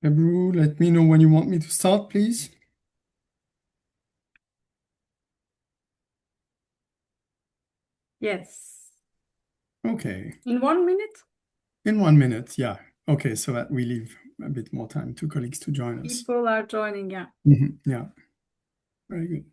Ebru, let me know when you want me to start, please. Yes. Okay. In 1 minute, In 1 minute, yeah. Okay, so that we leave a bit more time to colleagues to join us. people are joining. Yeah. Yeah, very good.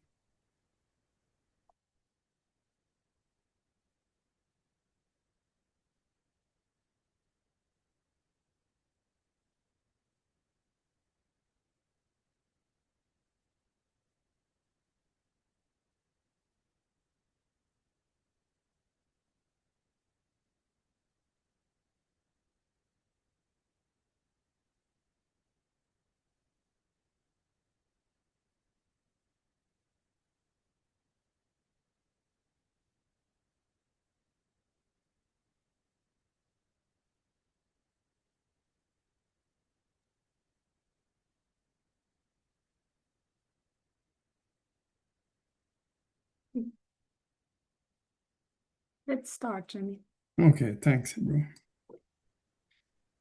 Let's start, Jenny. Okay, thanks, Ebru.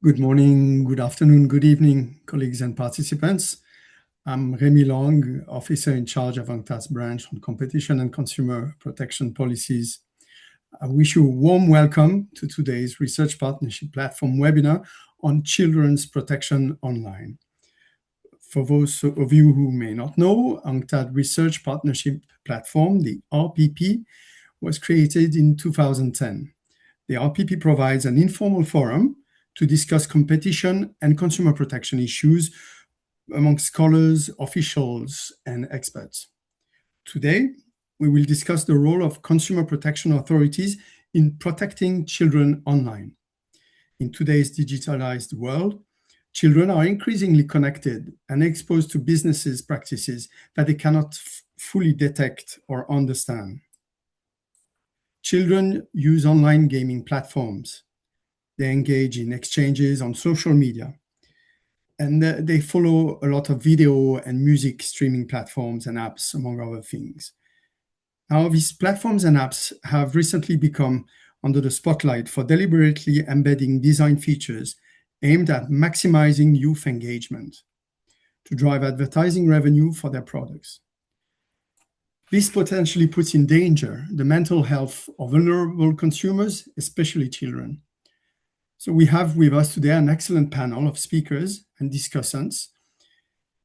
Good morning, good afternoon, good evening, colleagues and participants. I'm Rémi Long, officer in charge of UNCTAD's branch on competition and consumer protection policies. I wish you a warm welcome to today's Research Partnership Platform webinar on children's protection online. For those of you who may not know, UNCTAD Research Partnership Platform, the RPP, was created in 2010. The RPP provides an informal forum to discuss competition and consumer protection issues among scholars, officials, and experts. Today, we will discuss the role of consumer protection authorities in protecting children online. In today's digitalized world, children are increasingly connected and exposed to businesses' practices that they cannot fully detect or understand. Children use online gaming platforms. They engage in exchanges on social media. And they follow a lot of video and music streaming platforms and apps, among other things. Now, these platforms and apps have recently become under the spotlight for deliberately embedding design features aimed at maximizing youth engagement to drive advertising revenue for their products. This potentially puts in danger the mental health of vulnerable consumers, especially children. So we have with us today an excellent panel of speakers and discussants,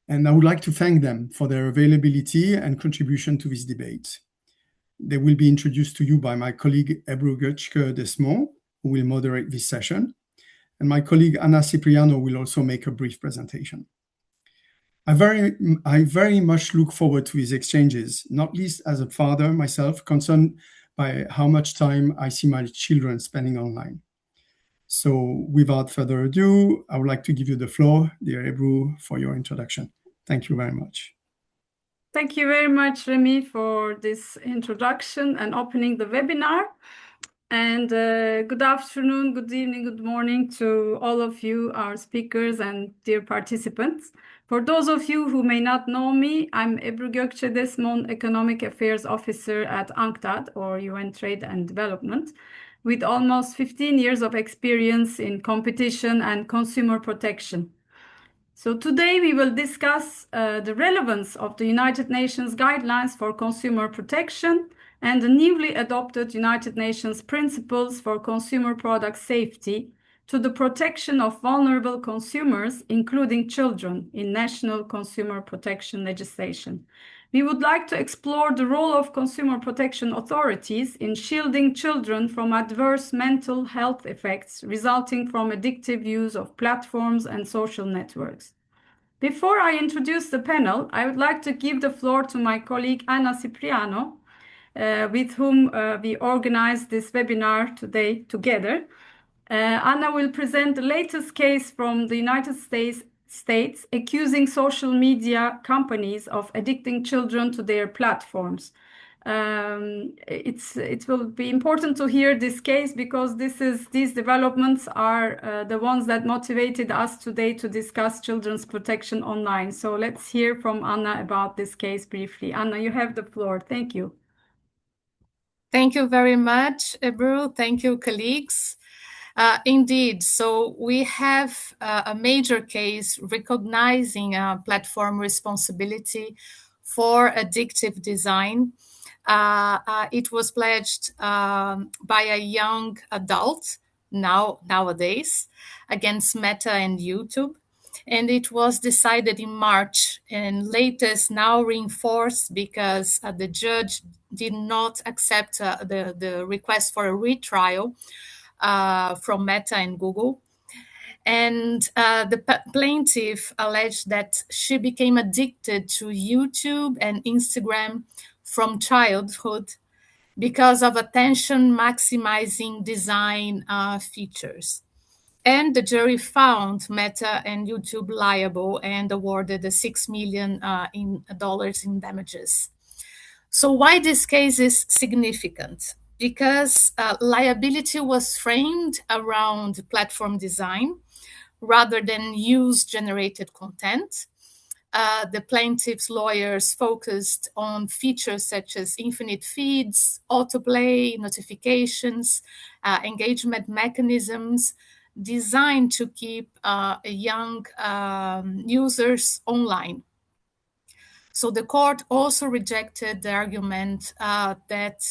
and I would like to thank them for their availability and contribution to this debate. They will be introduced to you by my colleague Ebru Göçke-Desmond, who will moderate this session, and my colleague Anna Cipriano will also make a brief presentation. I very much look forward to these exchanges, not least as a father myself, concerned by how much time I see my children spending online. So without further ado, I would like to give you the floor, dear Ebru, for your introduction. Thank you very much. Thank you very much, Remy, for this introduction and opening the webinar. And good afternoon, good evening, good morning to all of you, our speakers and dear participants. For those of you who may not know me, I'm Ebru Göçke-Desmond, Economic Affairs Officer at UNCTAD, or UN Trade and Development, with almost 15 years of experience in competition and consumer protection. So today we will discuss the relevance of the United Nations guidelines for consumer protection and the newly adopted United Nations principles for consumer product safety to the protection of vulnerable consumers, including children, in national consumer protection legislation. We would like to explore the role of consumer protection authorities in shielding children from adverse mental health effects resulting from addictive use of platforms and social networks. Before I introduce the panel, I would like to give the floor to my colleague Anna Cipriano, with whom we organized this webinar today together. Anna will present the latest case from the United States accusing social media companies of addicting children to their platforms. It will be important to hear this case because these developments are the ones that motivated us today to discuss children's protection online. So let's hear from Anna about this case briefly. Anna, you have the floor. Thank you. Thank you very much, Ebru. Thank you, colleagues. Indeed. So we have a major case recognizing platform responsibility for addictive design. It was pledged by a young adult nowadays against Meta and YouTube. And it was decided in March, and latest now reinforced because the judge did not accept the request for a retrial from Meta and Google. And the plaintiff alleged that she became addicted to YouTube and Instagram from childhood because of attention maximizing design features. And the jury found Meta and YouTube liable and awarded the $6 million in damages. So why this case is significant? Because liability was framed around platform design rather than user-generated content. The plaintiff's lawyers focused on features such as infinite feeds, autoplay, notifications, engagement mechanisms designed to keep young users online. So the court also rejected the argument that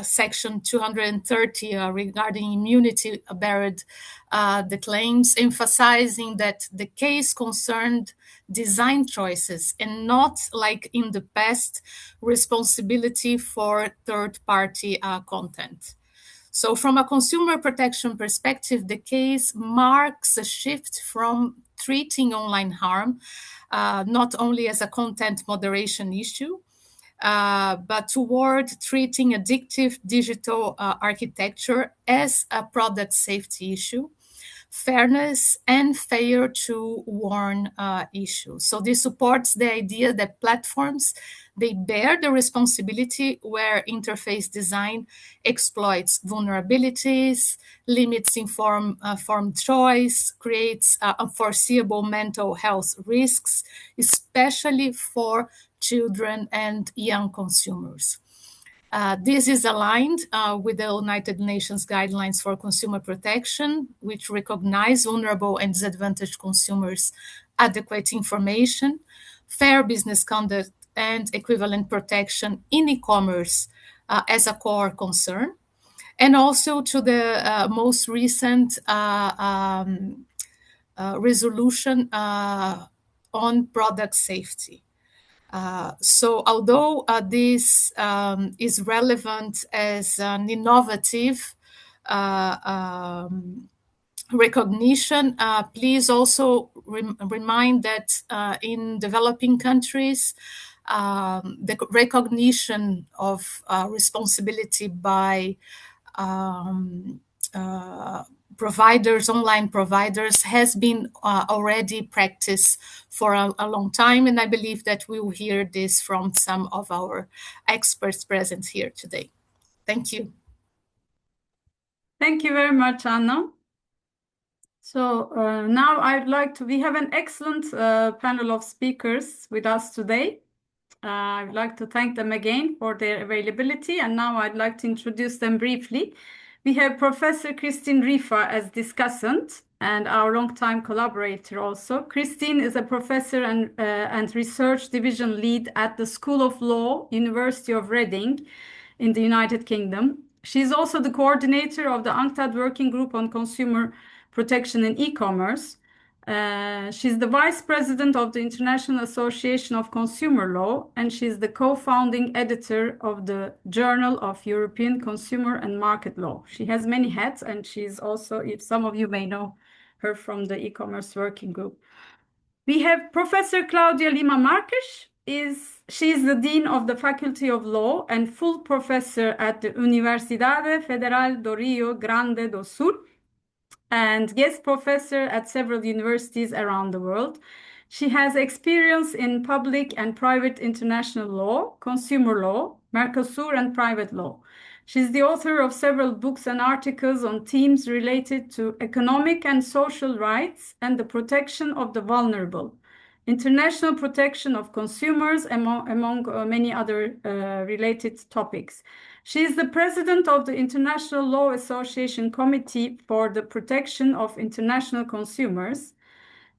Section 230 regarding immunity barred the claims, emphasizing that the case concerned design choices and not, like in the past, responsibility for third-party content. So from a consumer protection perspective, the case marks a shift from treating online harm not only as a content moderation issue, but toward treating addictive digital architecture as a product safety issue, fairness, and failure to warn issue. So this supports the idea that platforms, they bear the responsibility where interface design exploits vulnerabilities, limits informed choice, creates unforeseeable mental health risks, especially for children and young consumers. This is aligned with the United Nations guidelines for consumer protection, which recognize vulnerable and disadvantaged consumers adequate information, fair business conduct, and equivalent protection in e-commerce as a core concern, and also to the most recent resolution on product safety. So although this is relevant as an innovative recognition, please also remind that in developing countries, the recognition of responsibility by providers, online providers, has been already practiced for a long time. And I believe that we will hear this from some of our experts present here today. Thank you. Thank you very much, Anna. So now we have an excellent panel of speakers with us today. I'd like to thank them again for their availability. And now I'd like to introduce them briefly. We have Professor Christine Rifa as discussant and our longtime collaborator also. Christine is a professor and research division lead at the School of Law, University of Reading in the United Kingdom. She's also the coordinator of the UNCTAD Working Group on Consumer Protection in E-commerce. She's the vice president of the International Association of Consumer Law, and she's the co-founding editor of the Journal of European Consumer and Market Law. She has many hats, and she's also, if some of you may know her from the e-commerce working group. We have Professor Claudia Lima Marques. She is the Dean of the Faculty of Law and full professor at the Universidade Federal do Rio Grande do Sul, and guest professor at several universities around the world. She has experience in public and private international law, consumer law, Mercosur, and private law. She's the author of several books and articles on themes related to economic and social rights and the protection of the vulnerable, international protection of consumers, among many other related topics. She is the president of the International Law Association Committee for the Protection of International Consumers.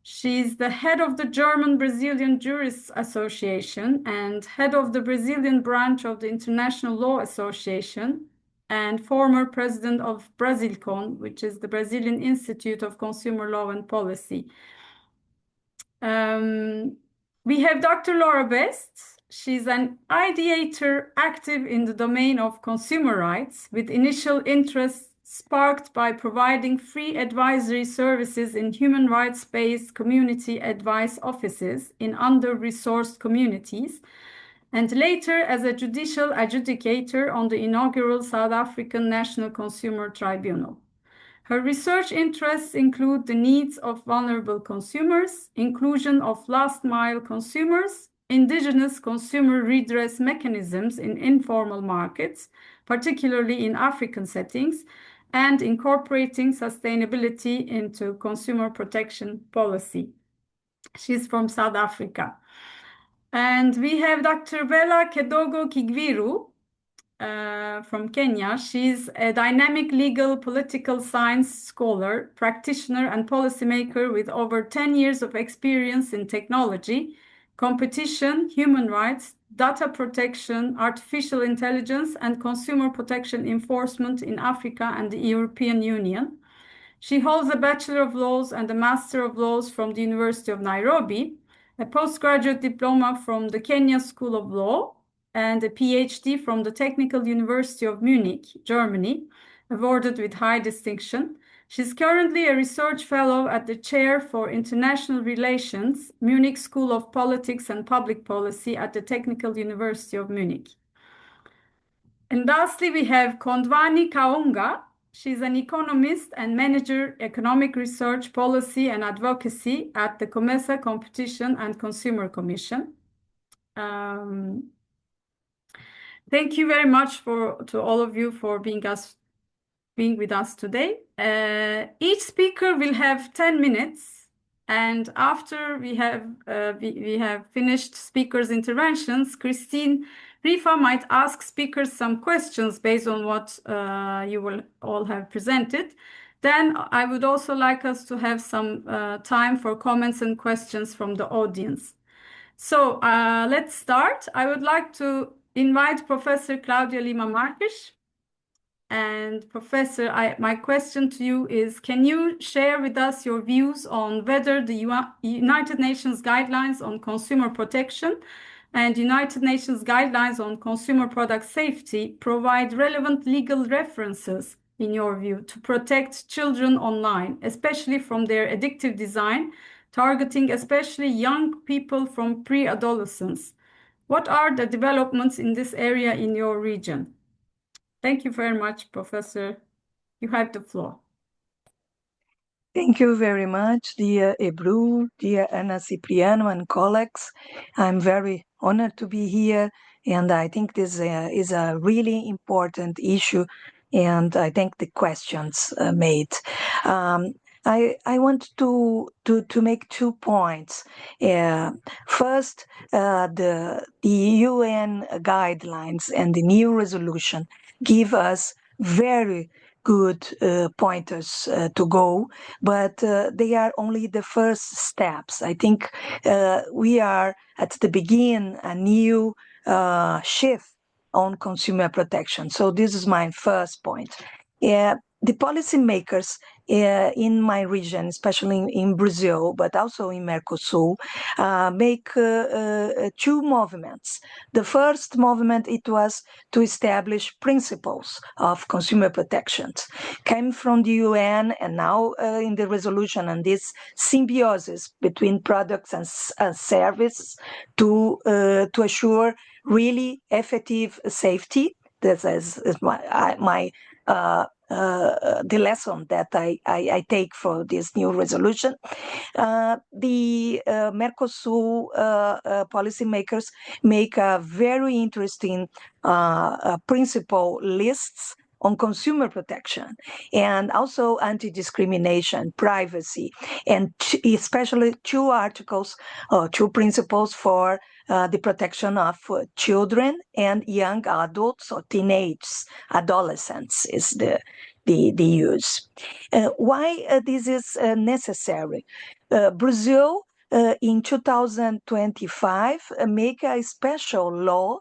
She's the head of the German-Brazilian Jurists Association and head of the Brazilian branch of the International Law Association and former president of Brasilcon, which is the Brazilian Institute of Consumer Law and Policy. We have Dr. Laura Best. She's an ideator active in the domain of consumer rights with initial interest sparked by providing free advisory services in human rights-based community advice offices in under-resourced communities, and later as a judicial adjudicator on the inaugural South African National Consumer Tribunal. Her research interests include the needs of vulnerable consumers, inclusion of last-mile consumers, indigenous consumer redress mechanisms in informal markets, particularly in African settings, and incorporating sustainability into consumer protection policy. She's from South Africa. And we have Dr. Bella Kedogo Kigwiru, from Kenya. She's a dynamic legal political science scholar, practitioner, and policymaker with over 10 years of experience in technology, competition, human rights, data protection, artificial intelligence, and consumer protection enforcement in Africa and the European Union. She holds a Bachelor of Laws and a Master of Laws from the University of Nairobi, a postgraduate diploma from the Kenya School of Law, and a PhD from the Technical University of Munich, Germany, awarded with high distinction. She's currently a research fellow at the Chair for International Relations, Munich School of Politics and Public Policy at the Technical University of Munich. And lastly, we have Kondwani Kaonga. She's an economist and manager economic research, policy, and advocacy at the COMESA Competition and Consumer Commission. Thank you very much to all of you for being with us today. Each speaker will have 10 minutes, and after we have finished speakers' interventions, Christine Rifa might ask speakers some questions based on what you will all have presented. Then I would also like us to have some time for comments and questions from the audience. So let's start. I would like to invite Professor Claudia Lima Marques. And Professor, my question to you is, can you share with us your views on whether the United Nations guidelines on consumer protection and United Nations guidelines on consumer product safety provide relevant legal references, in your view, to protect children online, especially from their addictive design, targeting especially young people from pre-adolescence? What are the developments in this area in your region? Thank you very much, Professor. You have the floor. Thank you very much, dear Ebru, dear Ana Cipriano and colleagues. I'm very honored to be here, and I think this is a really important issue, and I thank the questions made. I want to make 2 points. First, the UN guidelines and the new resolution give us very good pointers to go, but they are only the first steps. I think we are at the beginning a new shift on consumer protection. So this is my first point. The policymakers in my region, especially in Brazil, but also in Mercosur, make 2 movements. The first movement, it was to establish principles of consumer protection, came from the UN, and now in the resolution and this symbiosis between products and services to assure really effective safety. This is my the lesson that I take for this new resolution. The Mercosur policymakers make a very interesting principle lists on consumer protection and also anti-discrimination, privacy, and especially two articles, two principles for the protection of children and young adults or teenage adolescents is the use. Why this is necessary? Brazil in 2025 make a special law.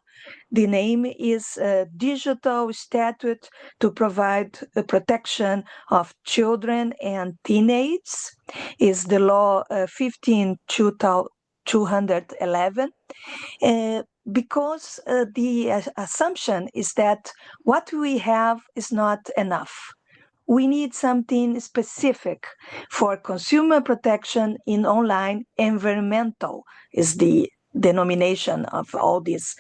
The name is Digital Statute to provide protection of children and teenagers. Is the law 15/211. Because the assumption is that what we have is not enough. We need something specific for consumer protection in online. Environmental is the denomination of all these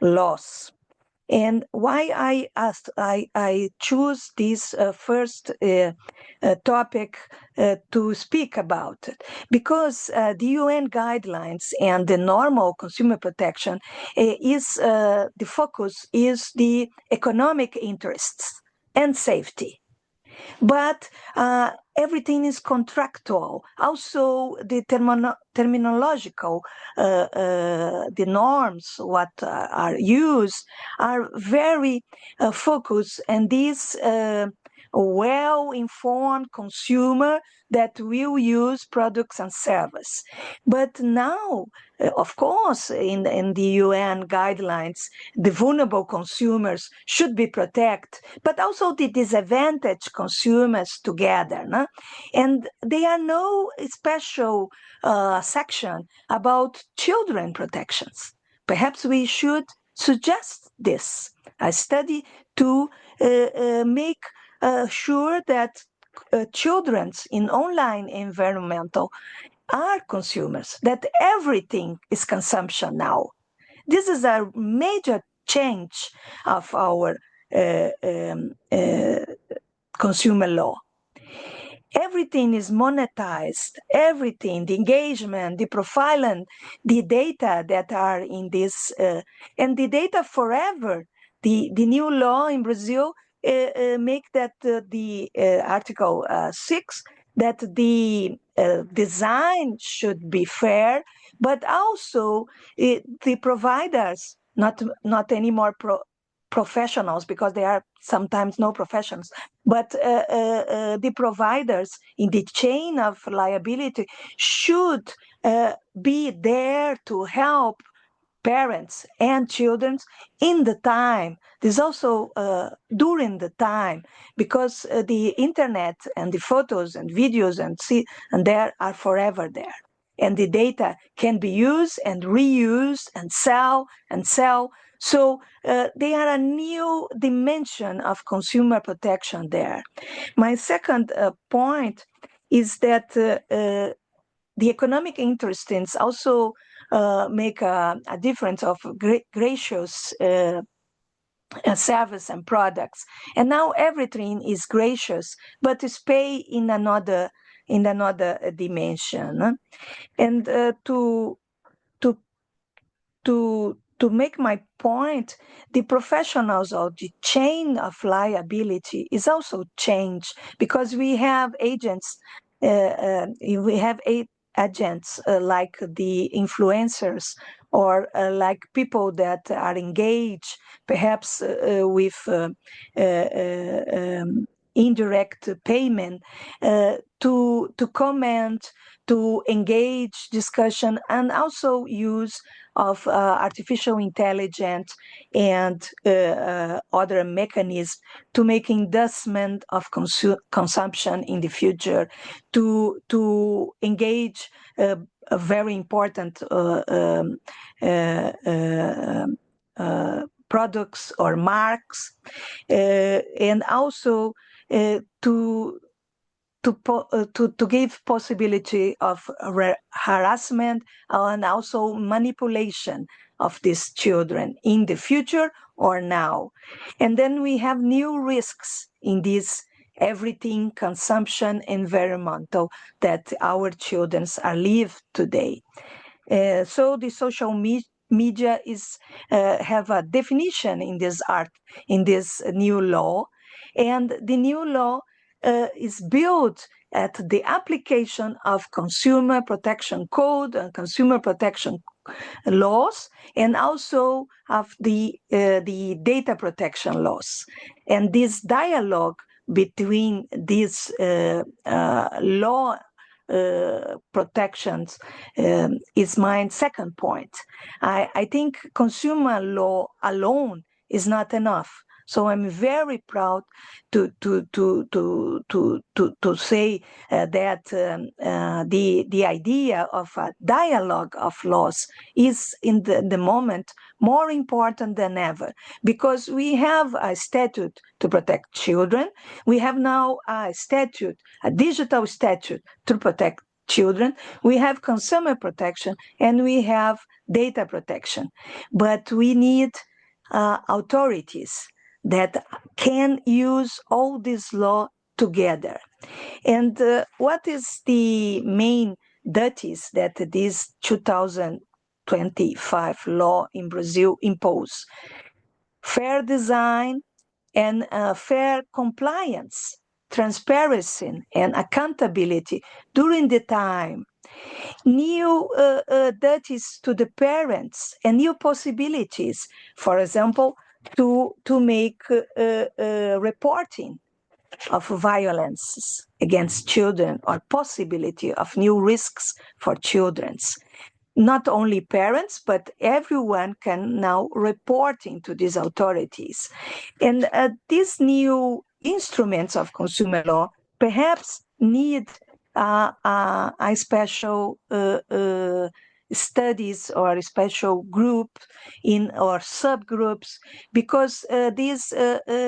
laws. And why I choose this first topic to speak about it, because the UN guidelines and the normal consumer protection is the focus is the economic interests and safety. But everything is contractual. Also, the terminological, the norms, what are used, are very focused, and this well-informed consumer that will use products and service. But now, of course, in the UN guidelines, the vulnerable consumers should be protected, but also the disadvantaged consumers together. No? And there are no special section about children protections. Perhaps we should suggest this, a study to make sure that children in online environmental are consumers, that everything is consumption now. This is a major change of our consumer law. Everything is monetized, everything, the engagement, the profiling, the data that are in this, and the data forever. The new law in Brazil make that the Article 6, that the design should be fair, but also the providers, not anymore professionals, because there are sometimes no professionals, but the providers in the chain of liability should be there to help parents and children in the time. There's also during the time, because the internet and the photos and videos and there are forever there. And the data can be used and reused and sell and sell. So they are a new dimension of consumer protection there. My second point is that the economic interests also make a difference of gracious service and products. And now everything is gracious, but is pay in another dimension. And to make my point, the professionals of the chain of liability is also changed, because we have agents, agents like the influencers, or like people that are engaged perhaps with indirect payment to comment, to engage discussion, and also use of artificial intelligence and other mechanisms to make investment of consumption in the future, to engage a very important products or marks, and also to give possibility of harassment and also manipulation of these children in the future or now. And then we have new risks in this everything consumption environmental that our children are live today. So the social media is have a definition in this new law, and the new law is built at the application of consumer protection code and consumer protection laws, and also of the data protection laws. And this dialogue between these law protections is my second point. I think consumer law alone is not enough. So I'm very proud to say that the idea of a dialogue of laws is in the moment more important than ever, because we have a statute to protect children. We have now a digital statute to protect children. We have consumer protection and we have data protection, but we need authorities that can use all this law together. And what is the main duties that this 2025 law in Brazil impose? Fair design and fair compliance, transparency and accountability during the time, new duties to the parents and new possibilities, for example, to make reporting of violence against children or possibility of new risks for children. Not only parents, but everyone can now reporting to these authorities. And these new instruments of consumer law perhaps need a special studies or a special group or subgroups, because these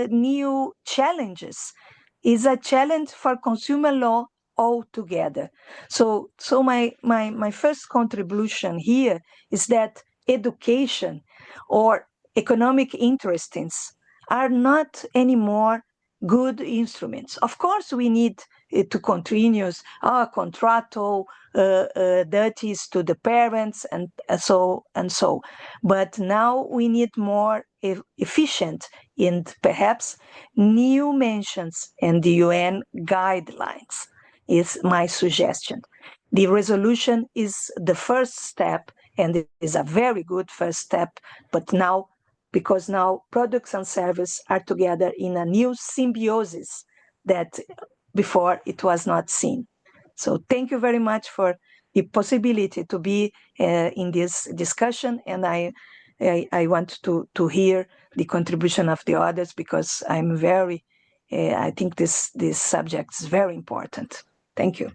new challenges is a challenge for consumer law altogether. So my first contribution here is that education or economic interests are not anymore good instruments. Of course, we need to continue contractual duties to the parents and so. But now we need more efficient and perhaps new mentions in the UN guidelines is my suggestion. The resolution is the first step, and it is a very good first step, but now, because now products and services are together in a new symbiosis that before it was not seen. So thank you very much for the possibility to be in this discussion, and I want to hear the contribution of the others, because I'm very, I think this subject is very important. Thank you.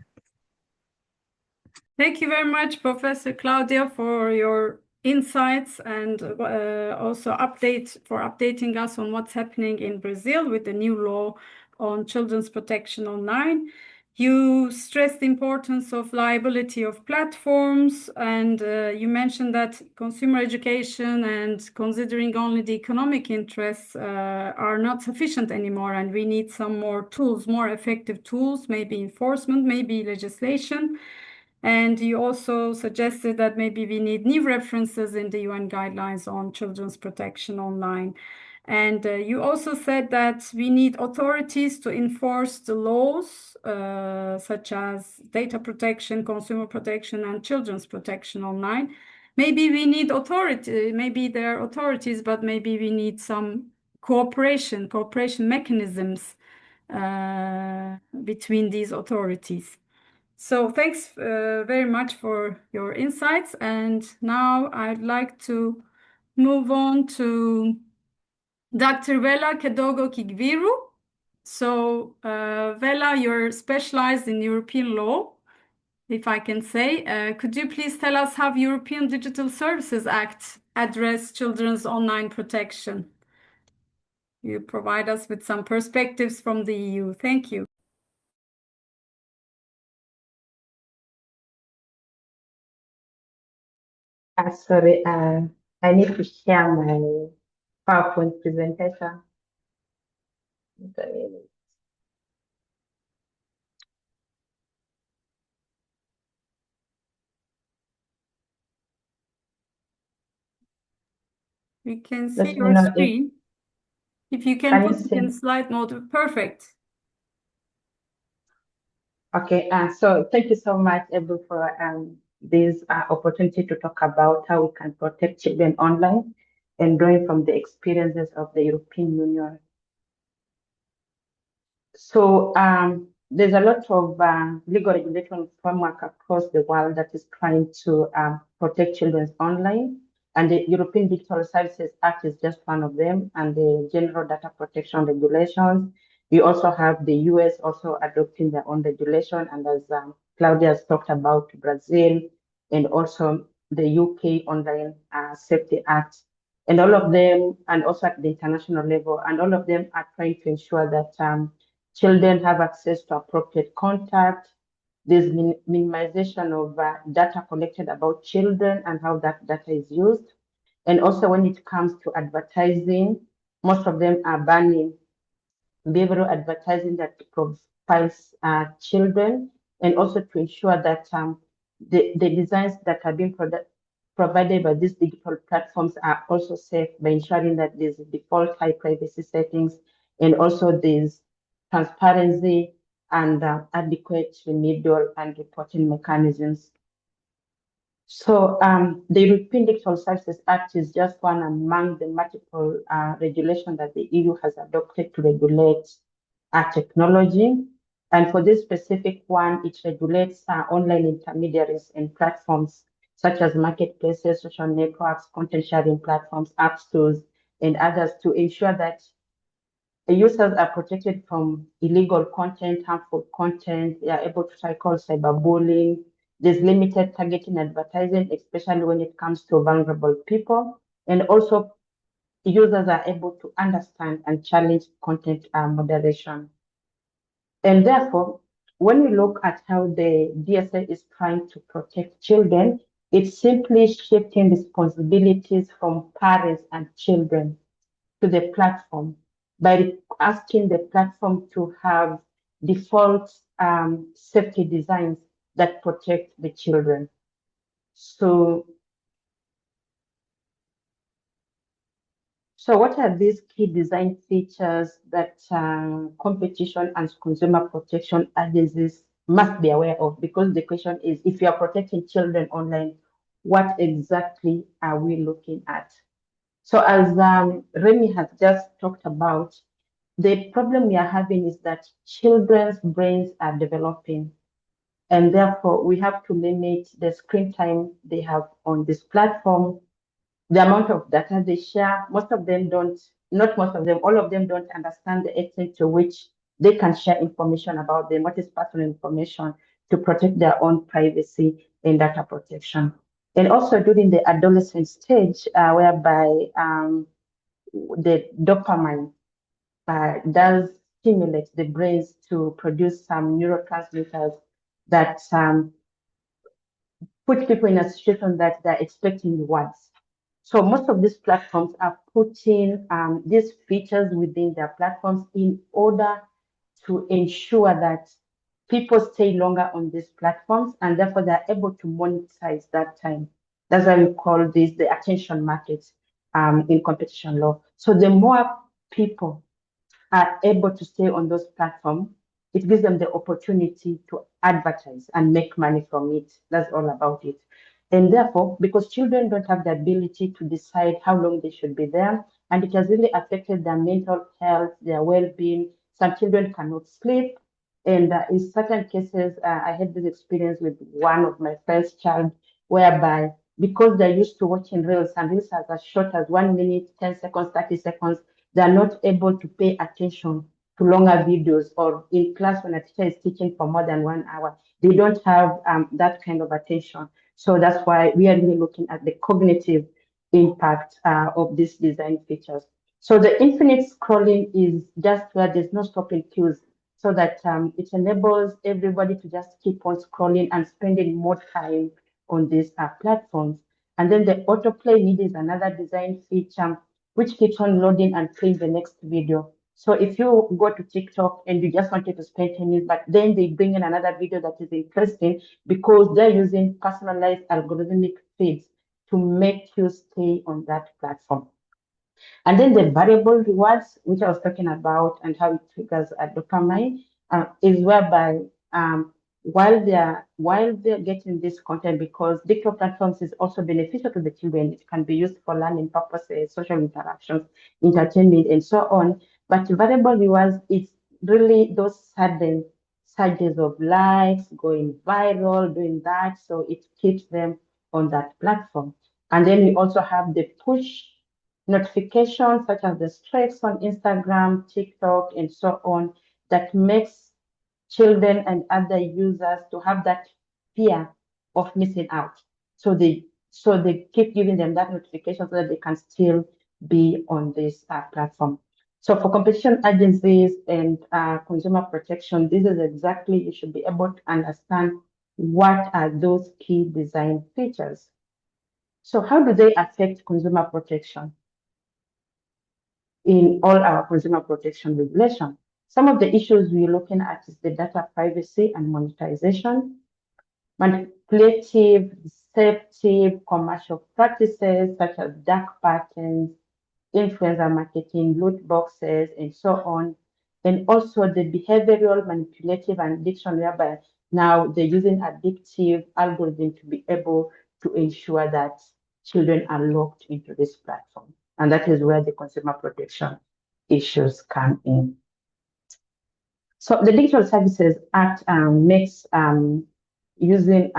Thank you very much, Professor Claudia, for your insights and also updating us on what's happening in Brazil with the new law on children's protection online. You stressed the importance of liability of platforms, and you mentioned that consumer education and considering only the economic interests are not sufficient anymore, and we need some more tools, more effective tools, maybe enforcement, maybe legislation. And you also suggested that maybe we need new references in the UN guidelines on children's protection online. And you also said that we need authorities to enforce the laws, such as data protection, consumer protection, and children's protection online. Maybe we need authority, maybe there are authorities, but maybe we need some cooperation mechanisms between these authorities. So thanks very much for your insights. And now I'd like to move on to Dr. Vela Kedogo Kigviru. So Vela, you're specialized in European law, if I can say. Could you please tell us how European Digital Services Act address children's online protection? You provide us with some perspectives from the EU. Thank you. Sorry, I need to share my PowerPoint presentation. We can see Let me your know if screen. If you can can you put it in see. slide mode, perfect. Okay, so thank you so much, Ebru, for this opportunity to talk about how we can protect children online and drawing from the experiences of the European Union. So there's a lot of legal regulation framework across the world that is trying to protect children online. And the European Digital Services Act is just one of them, and the General Data Protection Regulations. We also have the US also adopting their own regulation, and as Claudia has talked about, Brazil, and also the UK Online Safety Act. And all of them, and also at the international level, and all of them are trying to ensure that children have access to appropriate contact. There's minimization of data collected about children and how that data is used. And also when it comes to advertising, most of them are banning behavioral advertising that profiles children, and also to ensure that the designs that are being provided by these digital platforms are also safe by ensuring that there's default high privacy settings, and also there's transparency and adequate remedial and reporting mechanisms. So the European Digital Services Act is just one among the multiple regulations that the EU has adopted to regulate technology. And for this specific one, it regulates online intermediaries and platforms such as marketplaces, social networks, content sharing platforms, app stores, and others to ensure that the users are protected from illegal content, harmful content. They are able to tackle cyberbullying. There's limited targeting advertising, especially when it comes to vulnerable people. And also, users are able to understand and challenge content moderation. And therefore, when we look at how the DSA is trying to protect children, it's simply shifting responsibilities from parents and children to the platform by asking the platform to have default safety designs that protect the children. So what are these key design features that competition and consumer protection agencies must be aware of? Because the question is, if you are protecting children online, what exactly are we looking at? So as Remy has just talked about, the problem we are having is that children's brains are developing, and therefore we have to limit the screen time they have on this platform, the amount of data they share. Most of them don't, not most of them, all of them don't understand the extent to which they can share information about them, what is personal information, to protect their own privacy and data protection. And also during the adolescent stage, whereby the dopamine does stimulate the brains to produce some neurotransmitters that put people in a situation that they're expecting rewards. So most of these platforms are putting these features within their platforms in order to ensure that people stay longer on these platforms, and therefore they're able to monetize that time. That's why we call this the attention market in competition law. So the more people are able to stay on those platforms, it gives them the opportunity to advertise and make money from it. That's all about it. And therefore, because children don't have the ability to decide how long they should be there, and it has really affected their mental health, their well-being. Some children cannot sleep. And in certain cases, I had this experience with one of my friend's child, whereby because they're used to watching reels, and reels are as short as 1 minute, 10 seconds, 30 seconds, they're not able to pay attention to longer videos, or in class when a teacher is teaching for more than 1 hour, they don't have that kind of attention. So that's why we are really looking at the cognitive impact of these design features. So the infinite scrolling is just where there's no stopping cues, so that it enables everybody to just keep on scrolling and spending more time on these platforms. And then the autoplay need is another design feature which keeps on loading and playing the next video. So if you go to TikTok and you just wanted to spend 10 minutes, but then they bring in another video that is interesting, because they're using personalized algorithmic feeds to make you stay on that platform. And then the variable rewards, which I was talking about, and how it triggers a dopamine, is whereby while they're getting this content, because digital platforms is also beneficial to the children. It can be used for learning purposes, social interactions, entertainment, and so on. But variable rewards is really those sudden surges of likes, going viral, doing that. So it keeps them on that platform. And then we also have the push notifications, such as the streaks on Instagram, TikTok, and so on, that makes children and other users to have that fear of missing out. So they keep giving them that notification so that they can still be on this platform. So for competition agencies and consumer protection, this is exactly, you should be able to understand what are those key design features. So how do they affect consumer protection in all our consumer protection regulation? Some of the issues we're looking at is the data privacy and monetization, manipulative, deceptive commercial practices such as dark patterns, influencer marketing, loot boxes, and so on. And also the behavioral, manipulative, and addiction, whereby now they're using addictive algorithm to be able to ensure that children are locked into this platform. And that is where the consumer protection issues come in. So the Digital Services Act makes using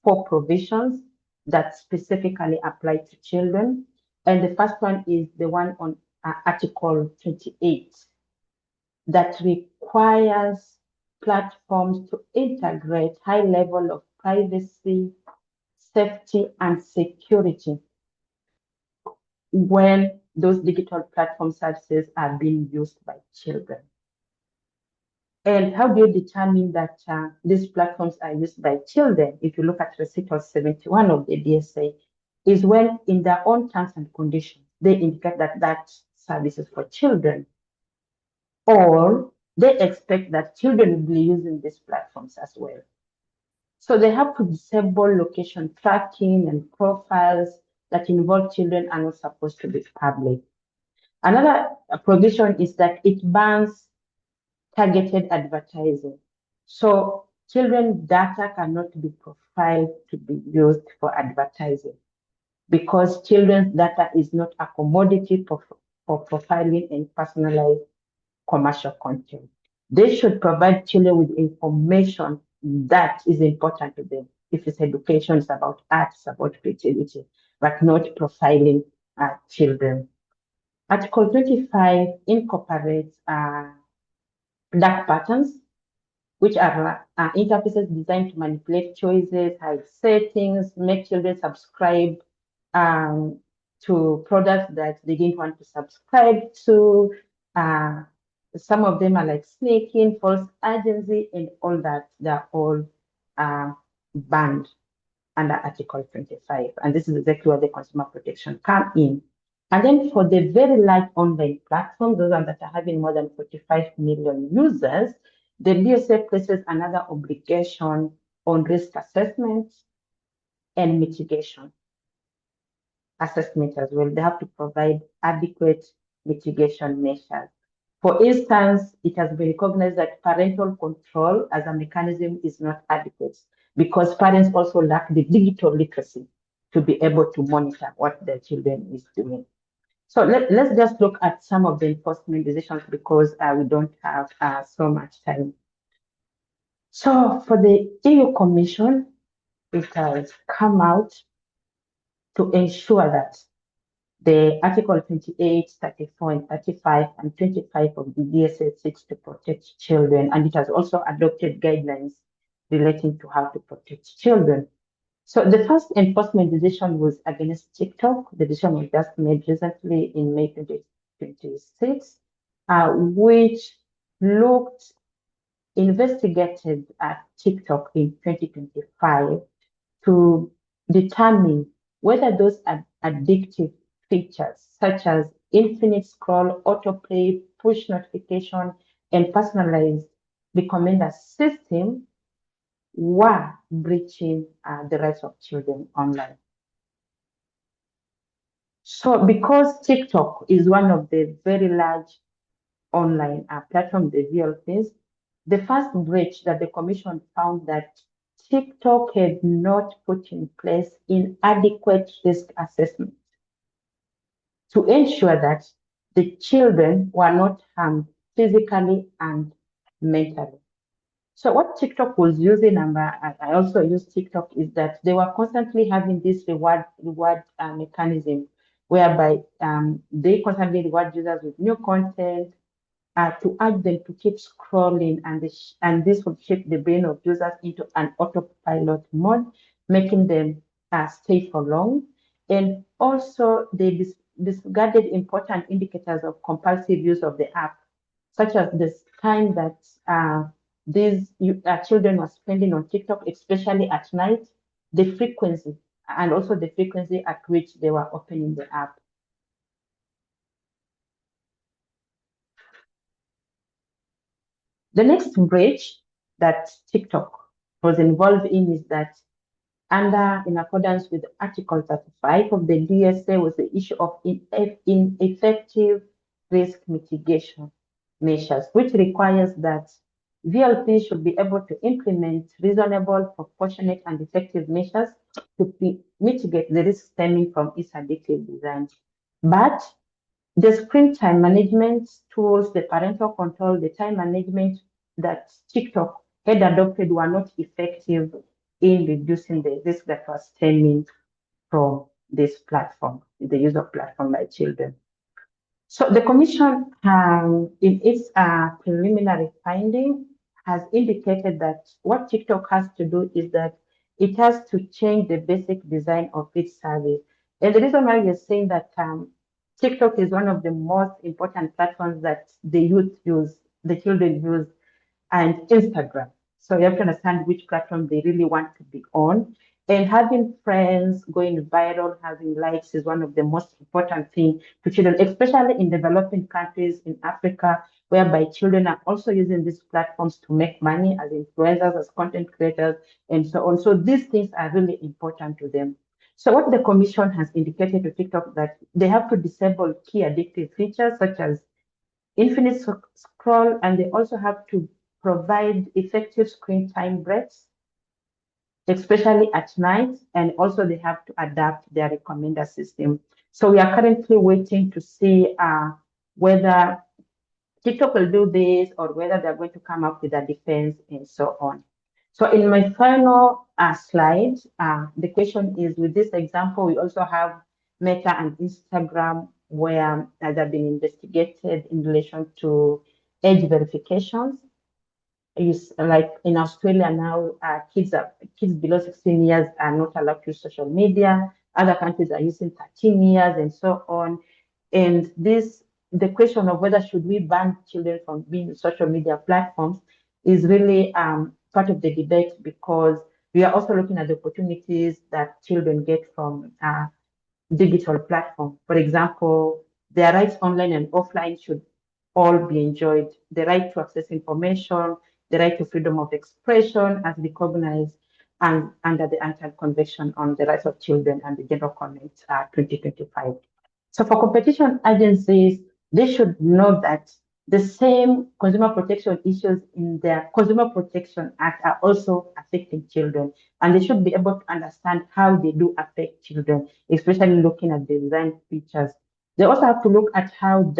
4 provisions that specifically apply to children. And the first one is the one on Article 28 that requires platforms to integrate high level of privacy, safety, and security when those digital platform services are being used by children. And how do you determine that these platforms are used by children? If you look at recital 71 of the DSA, is when in their own terms and conditions, they indicate that that service is for children, or they expect that children will be using these platforms as well. So they have to disable location tracking and profiles that involve children are not supposed to be public. Another provision is that it bans targeted advertising. So children data cannot be profiled to be used for advertising, because children's data is not a commodity for profiling and personalized commercial content. They should provide children with information that is important to them. If it's education, it's about art, it's about creativity, but not profiling children. Article 25 incorporates dark patterns, which are interfaces designed to manipulate choices, hide settings, make children subscribe to products that they didn't want to subscribe to. Some of them are like snaking, false urgency, and all that. They're all banned under Article 25. And this is exactly where the consumer protection come in. And then for the very large online platforms, those that are having more than 45 million users, the DSA places another obligation on risk assessment and mitigation assessment as well. They have to provide adequate mitigation measures. For instance, it has been recognized that parental control as a mechanism is not adequate, because parents also lack the digital literacy to be able to monitor what their children is doing. So let's just look at some of the enforcement decisions, because we don't have so much time. So for the EU Commission, it has come out to ensure that the Article 28, 34, and 35, and 25 of the DSA seeks to protect children, and it has also adopted guidelines relating to how to protect children. So the first enforcement decision was against TikTok. The decision was just made recently in May 2026, which investigated TikTok in 2025 to determine whether those addictive features, such as infinite scroll, autoplay, push notification, and personalized recommender system, were breaching the rights of children online. So because TikTok is one of the very large online platform, the VLPs, the first breach that the commission found that TikTok had not put in place inadequate risk assessment to ensure that the children were not harmed physically and mentally. So what TikTok was using, and I also use TikTok, is that they were constantly having this reward mechanism whereby they constantly reward users with new content, to urge them to keep scrolling, and this would shape the brain of users into an autopilot mode, making them stay for long. And also, they discarded important indicators of compulsive use of the app, such as the time that these children were spending on TikTok, especially at night, the frequency, and also the frequency at which they were opening the app. The next breach that TikTok was involved in is that in accordance with Article 35 of the DSA was the issue of ineffective risk mitigation measures, which requires that VLP should be able to implement reasonable, proportionate, and effective measures to mitigate the risk stemming from its addictive design. But the screen time management tools, the parental control, the time management that TikTok had adopted were not effective in reducing the risk that was stemming from this platform, the use of platform by children. So the Commission, in its preliminary finding, has indicated that what TikTok has to do is that it has to change the basic design of its service. And the reason why we're saying that TikTok is one of the most important platforms that the youth use, the children use, and Instagram. So you have to understand which platform they really want to be on. And having friends, going viral, having likes is one of the most important things to children, especially in developing countries in Africa, whereby children are also using these platforms to make money as influencers, as content creators, and so on. So these things are really important to them. So what the Commission has indicated to TikTok that they have to disable key addictive features such as infinite scroll, and they also have to provide effective screen time breaks, especially at night, and also they have to adapt their recommender system. So we are currently waiting to see whether TikTok will do this or whether they're going to come up with a defense and so on. So in my final slide, the question is, with this example, we also have Meta and Instagram where they've been investigated in relation to age verifications. Is like in Australia now, kids below 16 years are not allowed to use social media. Other countries are using 13 years and so on. And the question of whether should we ban children from being on social media platforms is really part of the debate, because we are also looking at the opportunities that children get from digital platform. For example, their rights online and offline should all be enjoyed. The right to access information, the right to freedom of expression as recognized and under the Anti-Convention on the Rights of Children and the General Comment 2025. So for competition agencies, they should know that the same consumer protection issues in their Consumer Protection Act are also affecting children, and they should be able to understand how they do affect children, especially looking at the design features. They also have to look at how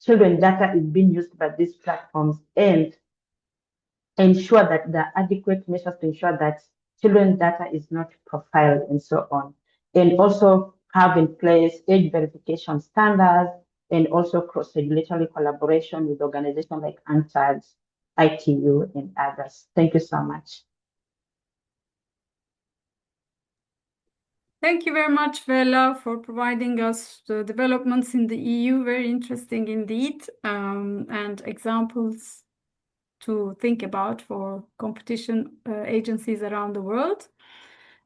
children data is being used by these platforms, and ensure that there are adequate measures to ensure that children's data is not profiled and so on. And also have in place age verification standards and also cross-regulatory collaboration with organizations like ANTAD, ITU, and others. Thank you so much. Thank you very much, Vela, for providing us the developments in the EU. Very interesting indeed, and examples to think about for competition agencies around the world.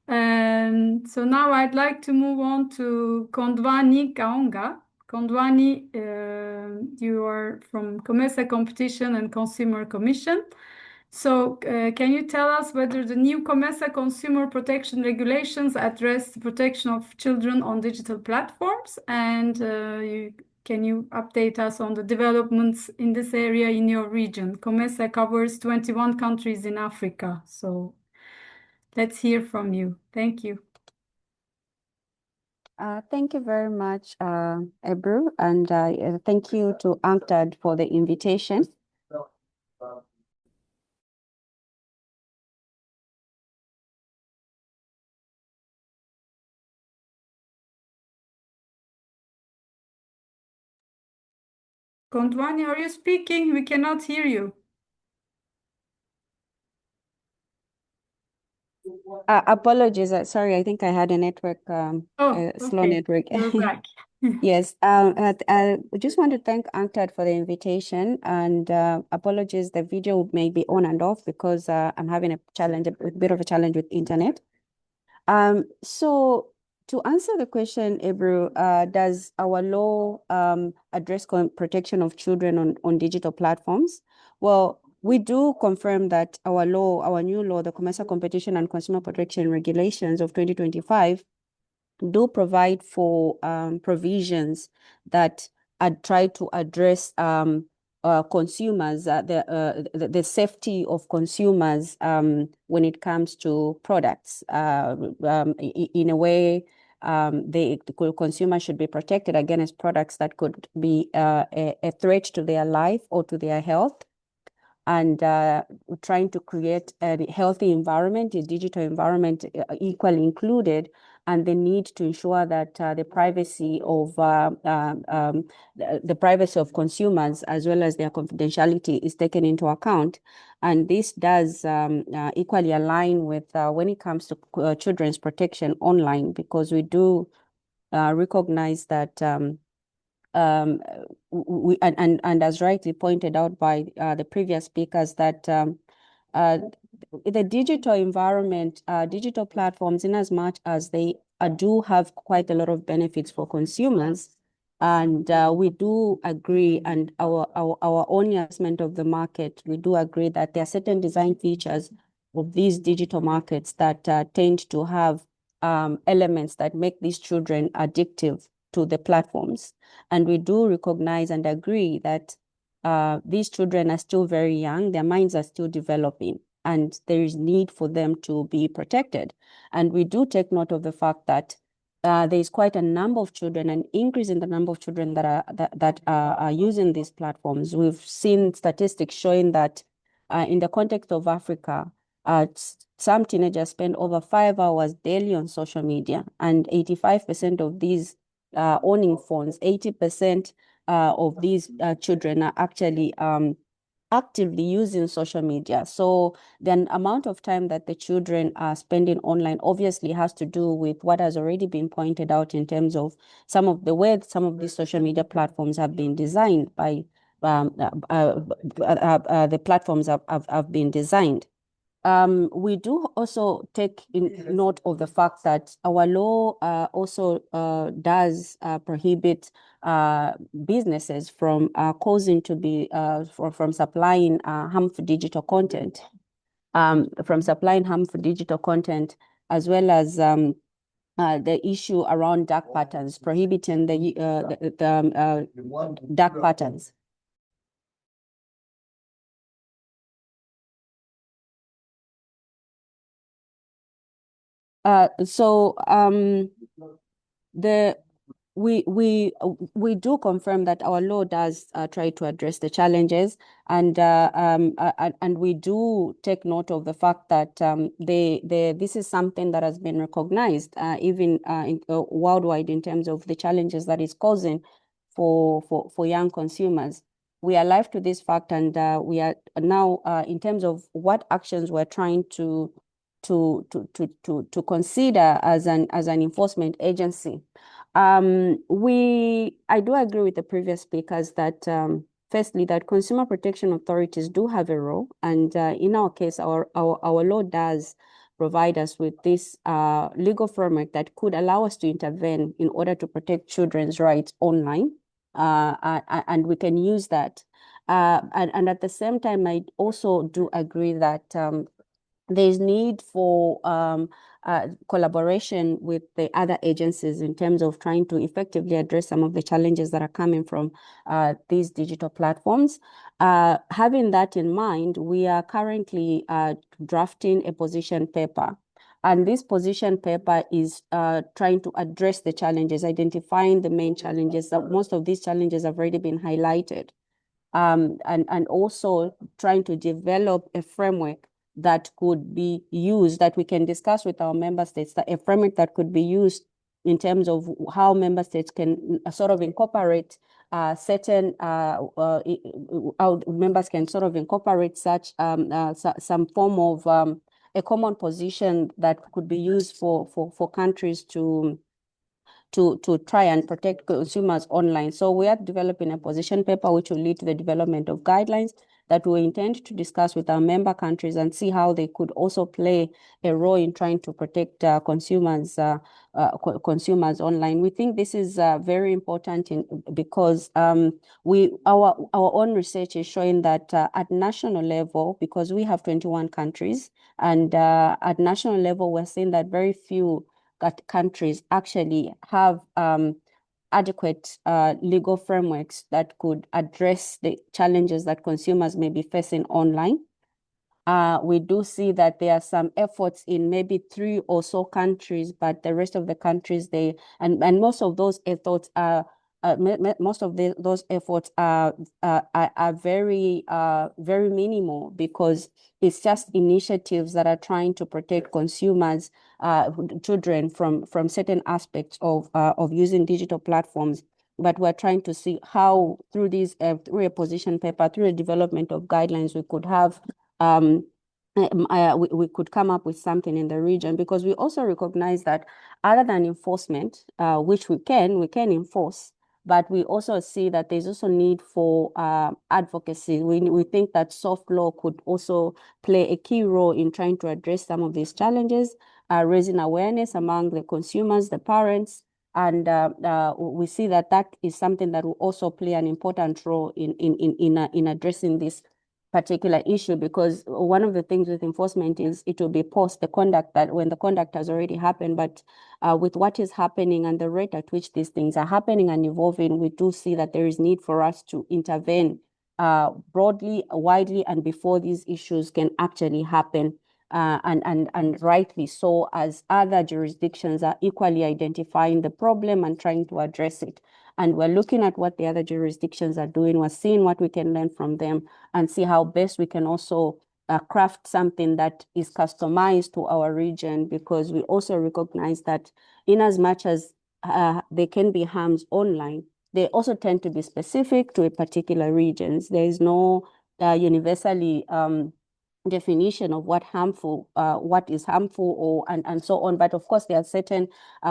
And so now I'd like to move on to Kondwani Kaonga. Kondwani, you are from COMESA Competition and Consumer Commission. So, can you tell us whether the new COMESA consumer protection regulations address the protection of children on digital platforms? And can you update us on the developments in this area in your region? COMESA covers 21 countries in Africa. So, let's hear from you. Thank you. Thank you very much, Ebru, and thank you to UNCTAD for the invitation. Kondwani, are you speaking? We cannot hear you. Apologies. Sorry, I think I had a network, slow okay. network. You're back. Yes, I just want to thank UNCTAD for the invitation, and apologies, the video may be on and off because I'm having a bit of a challenge with internet. So to answer the question, Ebru, does our law address protection of children on digital platforms? Well, we do confirm that our new law, the Commercial Competition and Consumer Protection Regulations of 2025, do provide for provisions that try to address consumers, the safety of consumers when it comes to products. In a way, the consumer should be protected against products that could be a threat to their life or to their health, and trying to create a healthy environment, a digital environment equally included, and the need to ensure that the privacy of consumers as well as their confidentiality is taken into account. And this does equally align with when it comes to children's protection online, because we do recognize that and as rightly pointed out by the previous speakers, that the digital environment, digital platforms, in as much as they do have quite a lot of benefits for consumers, and we do agree, and our own assessment of the market, we do agree that there are certain design features of these digital markets that tend to have elements that make these children addictive to the platforms. And we do recognize and agree that these children are still very young, their minds are still developing, and there is need for them to be protected. And we do take note of the fact that there is quite a number of children, an increase in the number of children that are using these platforms. We've seen statistics showing that in the context of Africa, some teenagers spend over 5 hours daily on social media, and 85% of these owning phones, 80% of these children are actually actively using social media. So the amount of time that the children are spending online obviously has to do with what has already been pointed out in terms of some of the way some of these social media platforms have been designed by the platforms have been designed. We do also take note of the fact that our law also does prohibit businesses from causing to be from supplying harmful digital content, as well as the issue around dark patterns, prohibiting the dark patterns. We do confirm that our law does try to address the challenges, and we do take note of the fact that this is something that has been recognized even worldwide in terms of the challenges that it's causing for young consumers. We are alive to this fact, and we are now in terms of what actions we're trying to consider as an enforcement agency. I do agree with the previous speakers that firstly, that consumer protection authorities do have a role, and in our case, our law does provide us with this legal framework that could allow us to intervene in order to protect children's rights online, and we can use that. And at the same time, I also do agree that there's need for collaboration with the other agencies in terms of trying to effectively address some of the challenges that are coming from these digital platforms. Having that in mind, we are currently drafting a position paper. And this position paper is trying to address the challenges, identifying the main challenges. That most of these challenges have already been highlighted. And also trying to develop a framework that could be used, that we can discuss with our member states, that a framework that could be used in terms of how member states can sort of incorporate certain, how members can sort of incorporate such some form of a common position that could be used for countries to try and protect consumers online. So we are developing a position paper which will lead to the development of guidelines that we intend to discuss with our member countries and see how they could also play a role in trying to protect consumers online. We think this is very important because our own research is showing that at national level, because we have 21 countries, and at national level, we're seeing that very few countries actually have adequate legal frameworks that could address the challenges that consumers may be facing online. We do see that there are some efforts in maybe 3 or so countries, but the rest of the countries, and most of those efforts are those efforts are very very minimal, because it's just initiatives that are trying to protect consumers, children from certain aspects of using digital platforms. But we're trying to see how through through a position paper, through the development of guidelines, we could have we could come up with something in the region, because we also recognize that other than enforcement, which we can enforce, but we also see that there's also need for advocacy. We think that soft law could also play a key role in trying to address some of these challenges, raising awareness among the consumers, the parents, and we see that that is something that will also play an important role in addressing this particular issue, because one of the things with enforcement is it will be post the conduct, that when the conduct has already happened. But with what is happening and the rate at which these things are happening and evolving, we do see that there is need for us to intervene broadly, widely, and before these issues can actually happen. And rightly so, as other jurisdictions are equally identifying the problem and trying to address it. And we're looking at what the other jurisdictions are doing. We're seeing what we can learn from them and see how best we can also craft something that is customized to our region, because we also recognize that in as much as there can be harms online, they also tend to be specific to a particular regions. There is no universally definition of what is harmful, and so on. But of course, there are certain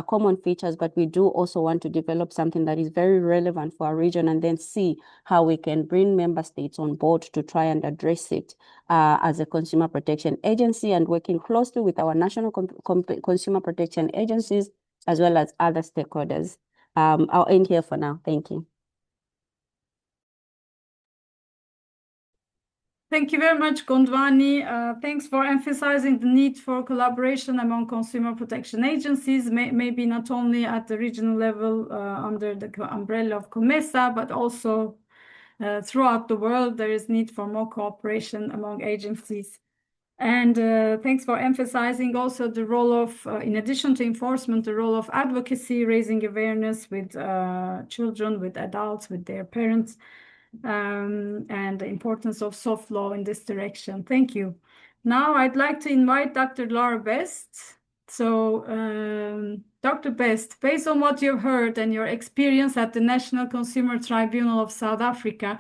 common features, but we do also want to develop something that is very relevant for our region, and then see how we can bring member states on board to try and address it as a consumer protection agency, and working closely with our national consumer protection agencies as well as other stakeholders. I'll end here for now. Thank you. Thank you very much, Gondwani. Thanks for emphasizing the need for collaboration among consumer protection agencies, maybe not only at the regional level under the umbrella of COMESA, but also throughout the world. There is need for more cooperation among agencies. And thanks for emphasizing also the role of, in addition to enforcement, the role of advocacy, raising awareness with children, with adults, with their parents, and the importance of soft law in this direction. Thank you. Now I'd like to invite Dr. Laura Best. So, Dr. Best, based on what you've heard and your experience at the National Consumer Tribunal of South Africa,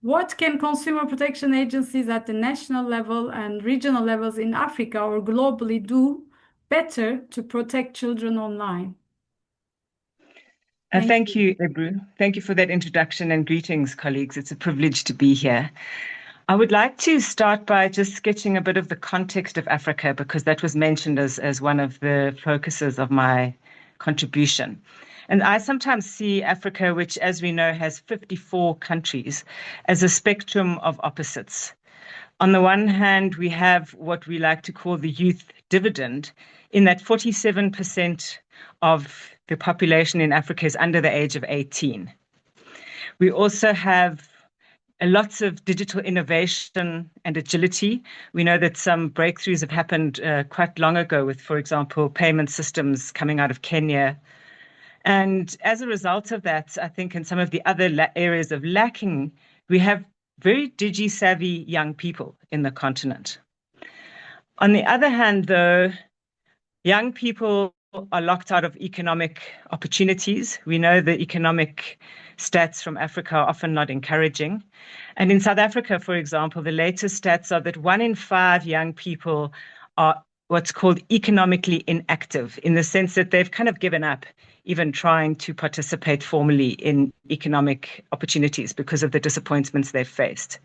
what can consumer protection agencies at the national level and regional levels in Africa or globally do better to protect children online? Thank you, Ebru. Thank you for that introduction, and greetings, colleagues. It's a privilege to be here. I would like to start by just sketching a bit of the context of Africa, because that was mentioned as one of the focuses of my contribution. And I sometimes see Africa, which, as we know, has 54 countries, as a spectrum of opposites. On the one hand, we have what we like to call the youth dividend, in that 47% of the population in Africa is under the age of 18. We also have lots of digital innovation and agility. We know that some breakthroughs have happened quite long ago with, for example, payment systems coming out of Kenya. And as a result of that, I think in some of the other areas of lacking, we have very digi-savvy young people in the continent. On the other hand, though, young people are locked out of economic opportunities. We know the economic stats from Africa are often not encouraging. And in South Africa, for example, the latest stats are that 1 in 5 young people are what's called economically inactive, in the sense that they've kind of given up even trying to participate formally in economic opportunities because of the disappointments they've faced.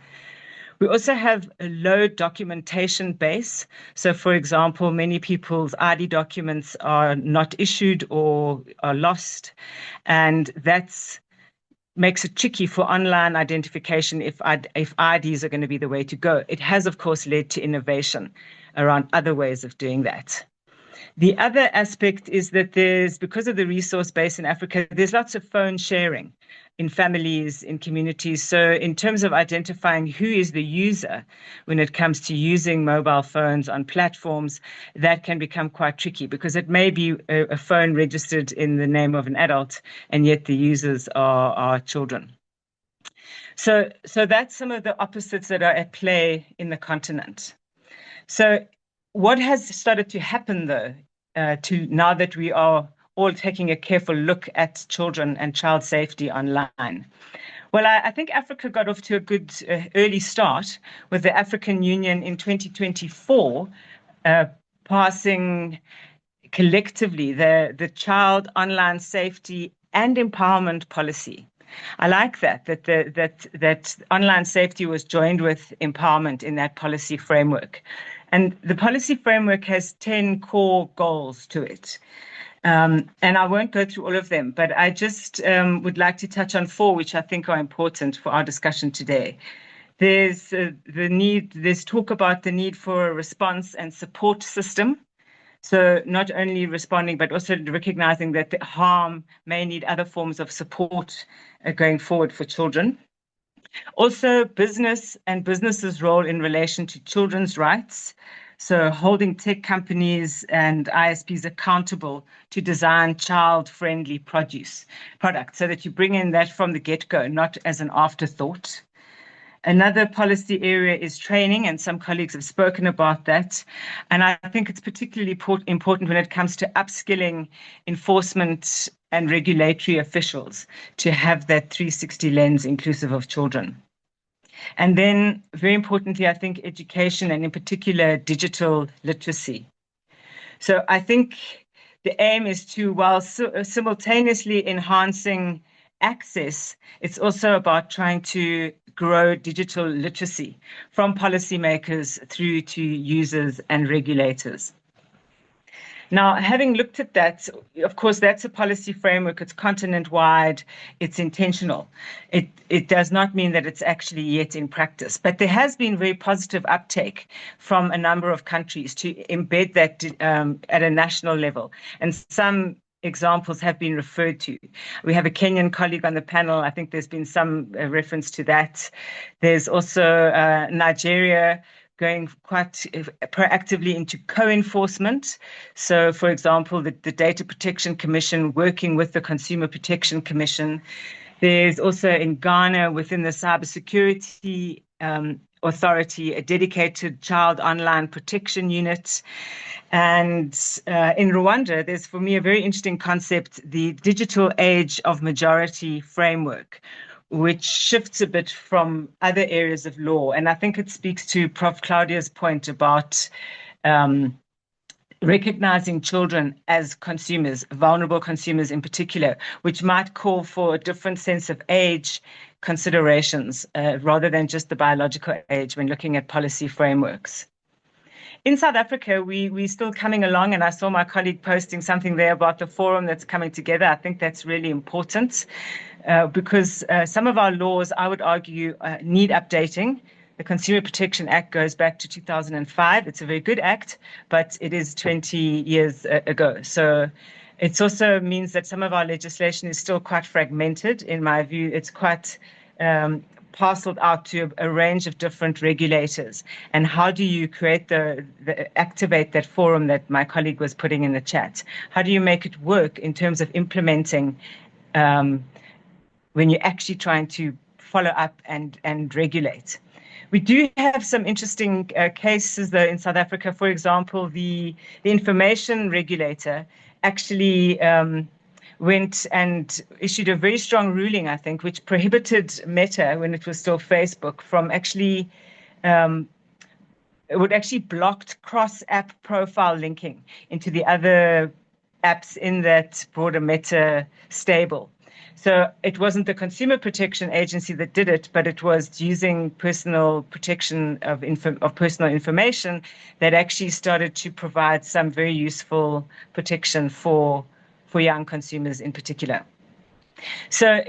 We also have a low documentation base. So, for example, many people's ID documents are not issued or are lost, and that makes it tricky for online identification if IDs are going to be the way to go. It has, of course, led to innovation around other ways of doing that. The other aspect is that because of the resource base in Africa, there's lots of phone sharing in families, in communities. So in terms of identifying who is the user when it comes to using mobile phones on platforms, that can become quite tricky because it may be a phone registered in the name of an adult, and yet the users are children. So that's some of the opposites that are at play in the continent. So what has started to happen, though, now that we are all taking a careful look at children and child safety online? Well, I think Africa got off to a good early start with the African Union in 2024 passing collectively the Child Online Safety and Empowerment Policy. I like that online safety was joined with empowerment in that policy framework. And the policy framework has 10 core goals to it. And I won't go through all of them, but I just would like to touch on 4, which I think are important for our discussion today. There's talk about the need for a response and support system. So not only responding, but also recognizing that the harm may need other forms of support going forward for children. Also, business and businesses' role in relation to children's rights. So holding tech companies and ISPs accountable to design child-friendly products so that you bring in that from the get-go, not as an afterthought. Another policy area is training, and some colleagues have spoken about that. And I think it's particularly important when it comes to upskilling enforcement and regulatory officials to have that 360 lens inclusive of children. And then, very importantly, I think education, and in particular, digital literacy. So I think the aim is to, while simultaneously enhancing access, it's also about trying to grow digital literacy from policymakers through to users and regulators. Now, having looked at that, of course, that's a policy framework. It's continent-wide. It's intentional. It does not mean that it's actually yet in practice. But there has been very positive uptake from a number of countries to embed that at a national level. And some examples have been referred to. We have a Kenyan colleague on the panel. I think there's been some reference to that. There's also Nigeria going quite proactively into co-enforcement. So, for example, the Data Protection Commission working with the Consumer Protection Commission. There's also in Ghana, within the Cybersecurity Authority, a dedicated child online protection unit. And in Rwanda, there's, for me, a very interesting concept, the Digital Age of Majority framework, which shifts a bit from other areas of law. And I think it speaks to Prof. Claudia's point about recognizing children as consumers, vulnerable consumers in particular, which might call for a different sense of age considerations rather than just the biological age when looking at policy frameworks. In South Africa, we're still coming along, and I saw my colleague posting something there about the forum that's coming together. I think that's really important because some of our laws, I would argue, need updating. The Consumer Protection Act goes back to 2005. It's a very good act, but it is 20 years ago. So it also means that some of our legislation is still quite fragmented. In my view, it's quite parceled out to a range of different regulators. And how do you create activate that forum that my colleague was putting in the chat? How do you make it work in terms of implementing when you're actually trying to follow up and regulate? We do have some interesting cases, though, in South Africa. For example, the information regulator actually went and issued a very strong ruling, I think, which prohibited Meta, when it was still Facebook, from actually, it would actually blocked cross-app profile linking into the other apps in that broader Meta stable. So it wasn't the Consumer Protection Agency that did it, but it was using personal protection of personal information that actually started to provide some very useful protection for young consumers in particular. So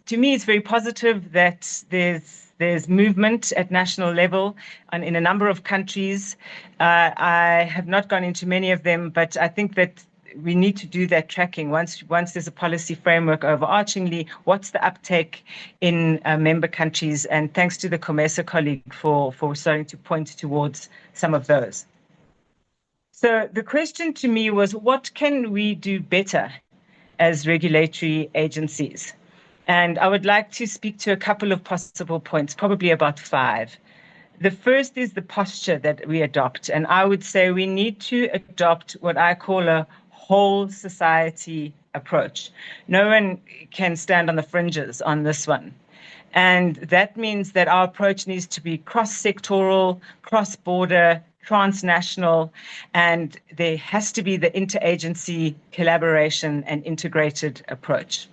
to me, it's very positive that there's movement at national level and in a number of countries. I have not gone into many of them, but I think that we need to do that tracking. Once there's a policy framework overarchingly, what's the uptake in member countries? And thanks to the COMESA colleague for starting to point towards some of those. So the question to me was, what can we do better as regulatory agencies? And I would like to speak to a couple of possible points, probably about 5. The first is the posture that we adopt. And I would say we need to adopt what I call a whole society approach. No one can stand on the fringes on this one. And that means that our approach needs to be cross-sectoral, cross-border, transnational, and there has to be the interagency collaboration and integrated approach.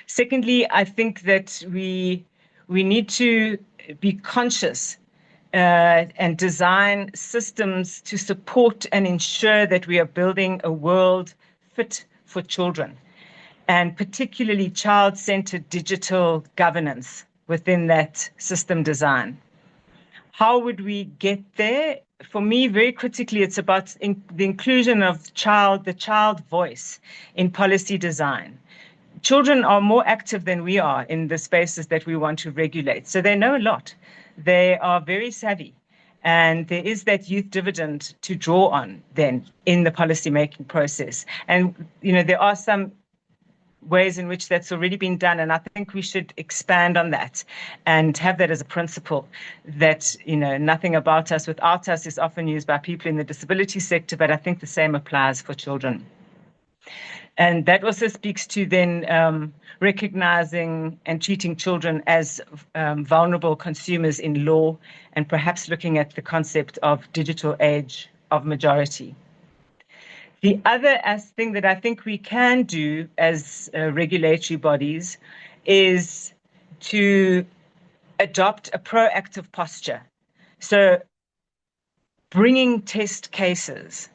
Secondly, I think that we need to be conscious and design systems to support and ensure that we are building a world fit for children, and particularly child-centered digital governance within that system design. How would we get there? For me, very critically, it's about the inclusion of the child voice in policy design. Children are more active than we are in the spaces that we want to regulate. So they know a lot. They are very savvy. And there is that youth dividend to draw on then in the policymaking process. And, there are some ways in which that's already been done. And I think we should expand on that and have that as a principle that, nothing about us without us is often used by people in the disability sector, but I think the same applies for children. And that also speaks to then recognizing and treating children as vulnerable consumers in law, and perhaps looking at the concept of digital age of majority. The other thing that I think we can do as regulatory bodies is to adopt a proactive posture. So bringing test cases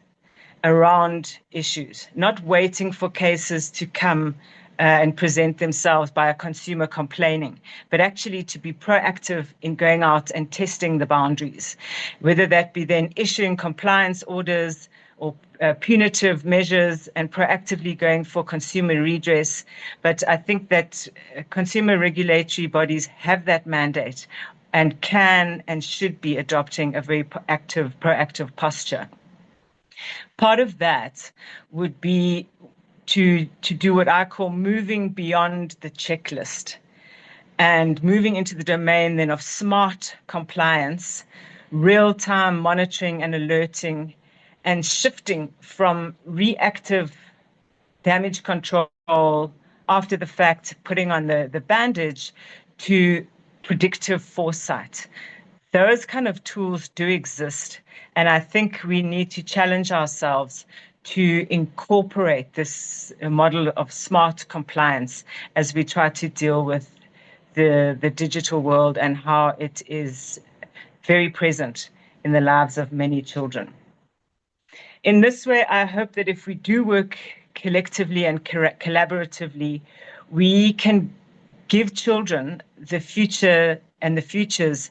around issues, not waiting for cases to come and present themselves by a consumer complaining, but actually to be proactive in going out and testing the boundaries, whether that be then issuing compliance orders or punitive measures and proactively going for consumer redress. But I think that consumer regulatory bodies have that mandate and can and should be adopting a very proactive posture. Part of that would be to do what I call moving beyond the checklist and moving into the domain then of smart compliance, real-time monitoring and alerting, and shifting from reactive damage control after the fact, putting on the bandage, to predictive foresight. Those kind of tools do exist, and I think we need to challenge ourselves to incorporate this model of smart compliance as we try to deal with the digital world and how it is very present in the lives of many children. In this way, I hope that if we do work collectively and collaboratively, we can give children the future and the futures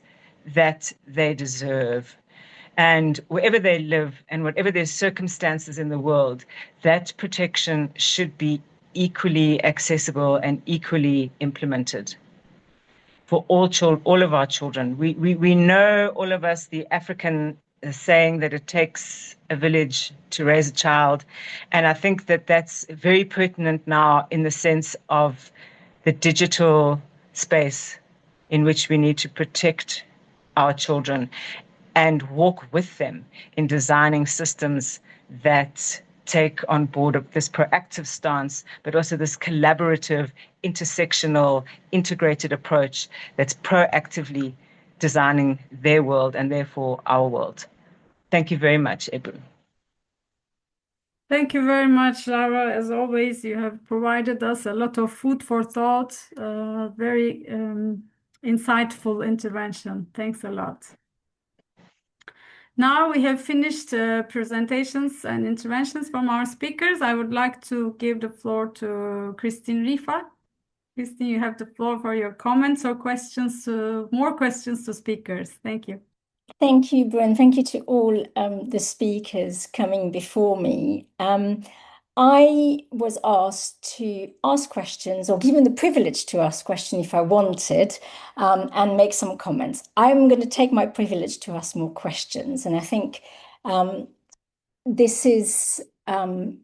that they deserve. And wherever they live and whatever their circumstances in the world, that protection should be equally accessible and equally implemented for all of our children. We know, all of us, the African saying that it takes a village to raise a child. And I think that that's very pertinent now in the sense of the digital space in which we need to protect our children and walk with them in designing systems that take on board this proactive stance, but also this collaborative, intersectional, integrated approach that's proactively designing their world and therefore our world. Thank you very much, Ebru. Thank you very much, Lara. As always, you have provided us a lot of food for thought, very insightful intervention. Thanks a lot. Now we have finished presentations and interventions from our speakers. I would like to give the floor to Christine Rifa. Christine, you have the floor for your comments or questions, more questions to speakers. Thank you. Thank you, Bryn. Thank you to all the speakers coming before me. I was asked to ask questions, or given the privilege to ask questions if I wanted, and make some comments. I'm going to take my privilege to ask more questions. And I think this has been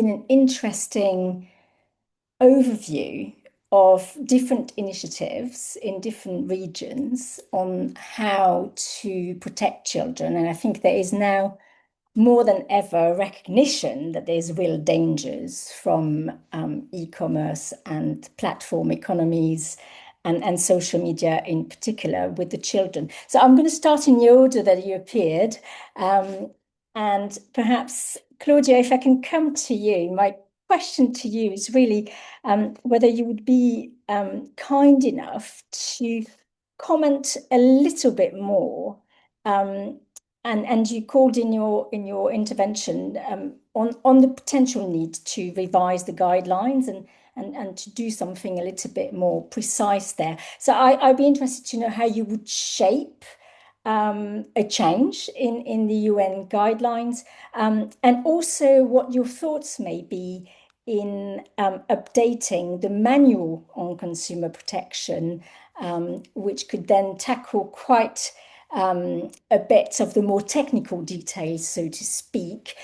an interesting overview of different initiatives in different regions on how to protect children. And I think there is now more than ever recognition that there's real dangers from e-commerce and platform economies and social media in particular with the children. So I'm going to start in the order that you appeared. And perhaps, Claudia, if I can come to you, my question to you is really whether you would be kind enough to comment a little bit more. And you called in your intervention on the potential need to revise the guidelines and to do something a little bit more precise there. So I'd be interested to know how you would shape a change in the UN guidelines, and also what your thoughts may be in updating the manual on consumer protection, which could then tackle quite a bit of the more technical details, so to speak,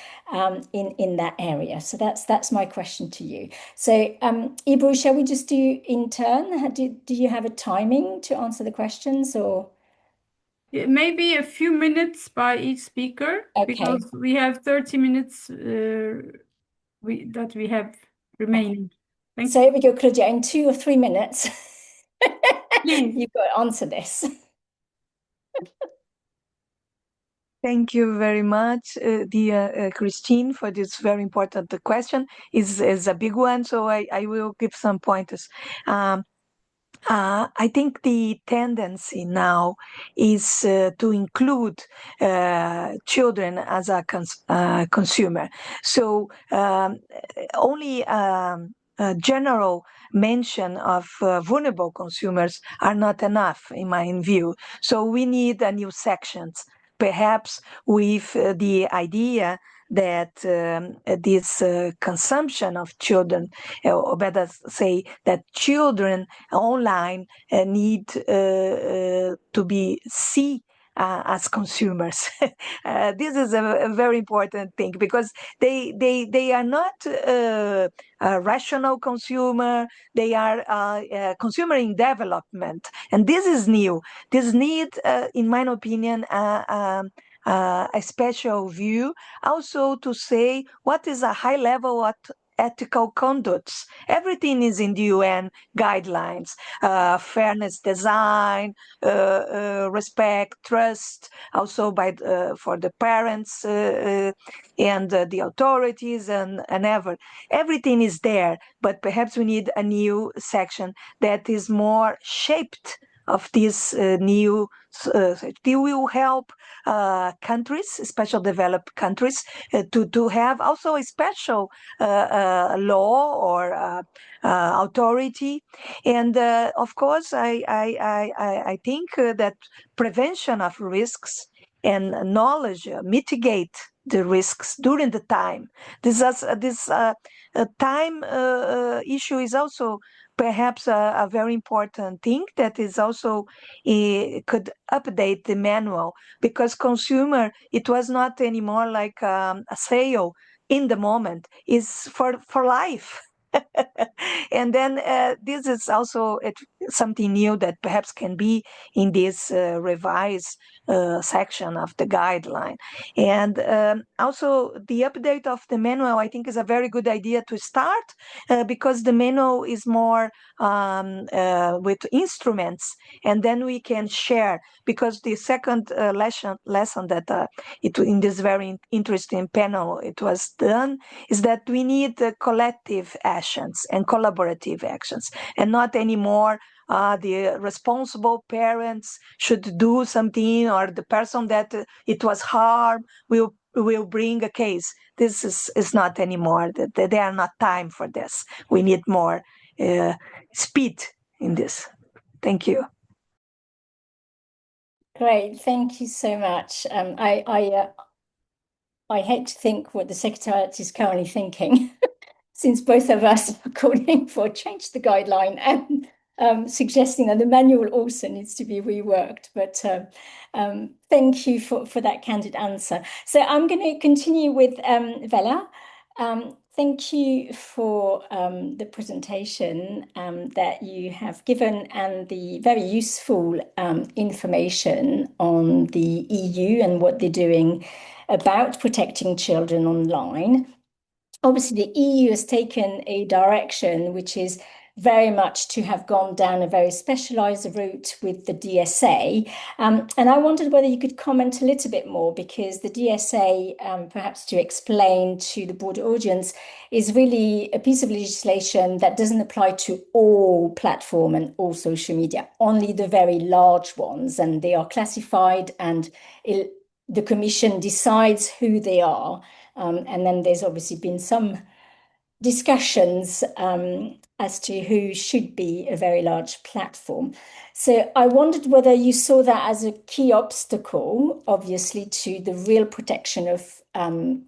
in that area. So that's my question to you. So Ebru, shall we just do in turn? Do you have a timing to answer the questions, or? Maybe a few minutes by each speaker, because we have 30 minutes that we have remaining. So here we go, Claudia, in 2 or 3 minutes, you've got to answer this. Thank you very much, dear Christine, for this very important question. Is a big one, so I will give some pointers. I think the tendency now is to include children as a consumer. So only a general mention of vulnerable consumers are not enough, in my view. So we need a new sections, perhaps with the idea that this consumption of children, or better say that children online need to be seen as consumers. This is a very important thing, because they are not a rational consumer. They are a consumer in development, and this is new. This need, in my opinion, a special view, also to say what is a high level of ethical conducts. Everything is in the UN guidelines: fairness, design, respect, trust, also by for the parents and the authorities and everything is there. But perhaps we need a new section that is more shaped these new. They will help countries, especially developed countries, to have also a special law or authority. And of course, I think that prevention of risks and knowledge mitigate the risks during the time. This time issue is also perhaps a very important thing that is also could update the manual, because consumer, it was not anymore like a sale in the moment, is for life. And then this is also something new that perhaps can be in this revised section of the guideline. And also the update of the manual, I think, is a very good idea to start because the manual is more with instruments, and then we can share. Because the second lesson that in this very interesting panel it was done is that we need collective actions and collaborative actions, and not anymore the responsible parents should do something, or the person that it was harmed will bring a case. This is not anymore. There are not time for this. We need more speed in this. Thank you. Great, thank you so much. I hate to think what the Secretariat is currently thinking, since both of us are calling for change the guideline and suggesting that the manual also needs to be reworked. But thank you for that candid answer. So I'm going to continue with Vela. Thank you for the presentation that you have given and the very useful information on the EU and what they're doing about protecting children online. Obviously, the EU has taken a direction which is very much to have gone down a very specialized route with the DSA. And I wondered whether you could comment a little bit more, because the DSA, perhaps to explain to the broader audience, is really a piece of legislation that doesn't apply to all platform and all social media, only the very large ones. And they are classified, and the Commission decides who they are. And then there's obviously been some discussions as to who should be a very large platform. So I wondered whether you saw that as a key obstacle, obviously, to the real protection of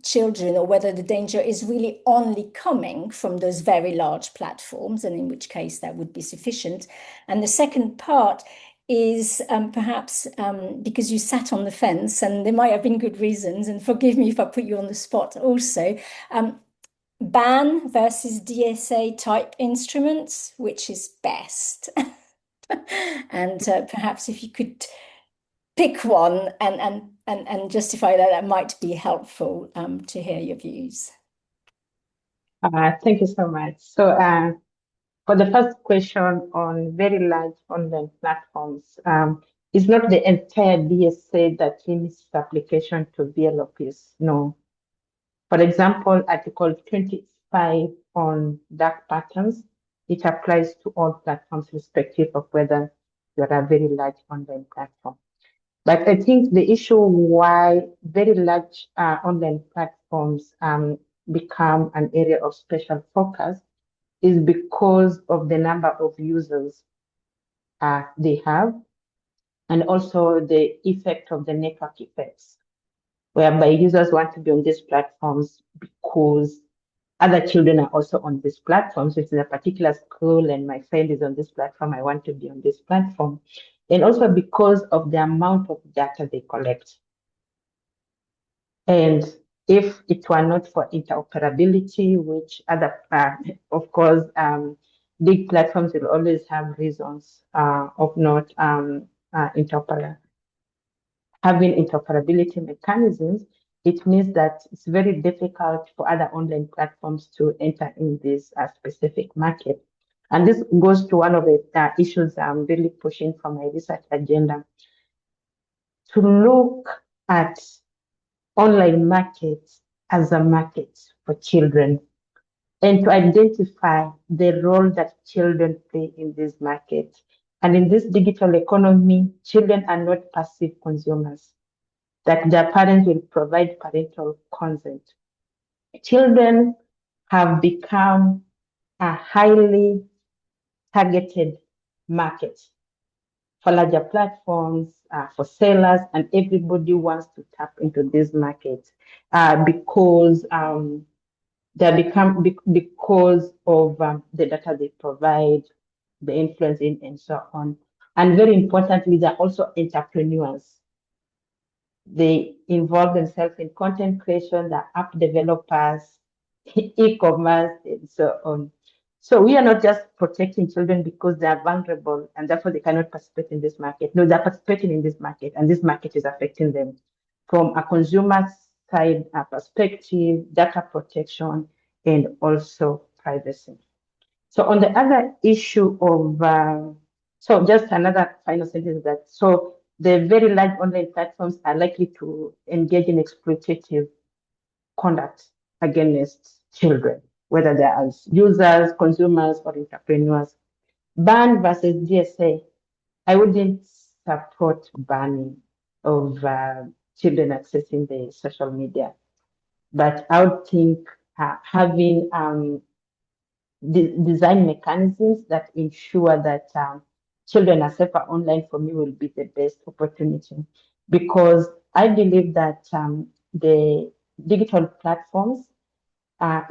children, or whether the danger is really only coming from those very large platforms, and in which case that would be sufficient. And the second part is perhaps because you sat on the fence, and there might have been good reasons, and forgive me if I put you on the spot also, ban versus DSA type instruments, which is best? And perhaps if you could pick one and justify that, that might be helpful to hear your views. Thank you so much. So for the first question on very large online platforms, it's not the entire DSA that limits its application to VLOPs. No. For example, Article 25 on dark patterns, it applies to all platforms, irrespective of whether you're a very large online platform. But I think the issue why very large online platforms become an area of special focus is because of the number of users they have, and also the effect of the network effects, whereby users want to be on these platforms because other children are also on these platforms. It's in a particular school and my friend is on this platform, I want to be on this platform. And also because of the amount of data they collect. And if it were not for interoperability, which other, of course, big platforms will always have reasons of not having interoperability mechanisms, it means that it's very difficult for other online platforms to enter in this specific market. And this goes to one of the issues I'm really pushing for my research agenda, to look at online markets as a market for children, and to identify the role that children play in this market, And in this digital economy, children are not passive consumers, that their parents will provide parental consent. Children have become a highly targeted market for larger platforms, for sellers, and everybody wants to tap into this market because they become because of the data they provide, the influencing, and so on. And very importantly, they're also entrepreneurs. They involve themselves in content creation, the app developers, e-commerce, and so on. So we are not just protecting children because they are vulnerable and therefore they cannot participate in this market. No, they're participating in this market, and this market is affecting them from a consumer side perspective, data protection, and also privacy. So on the other issue of, so just another final sentence that, so the very large online platforms are likely to engage in exploitative conduct against children, whether they are as users, consumers, or entrepreneurs. Ban versus DSA, I wouldn't support banning of children accessing the social media, but I would think having design mechanisms that ensure that children are safer online for me will be the best opportunity, because I believe that the digital platforms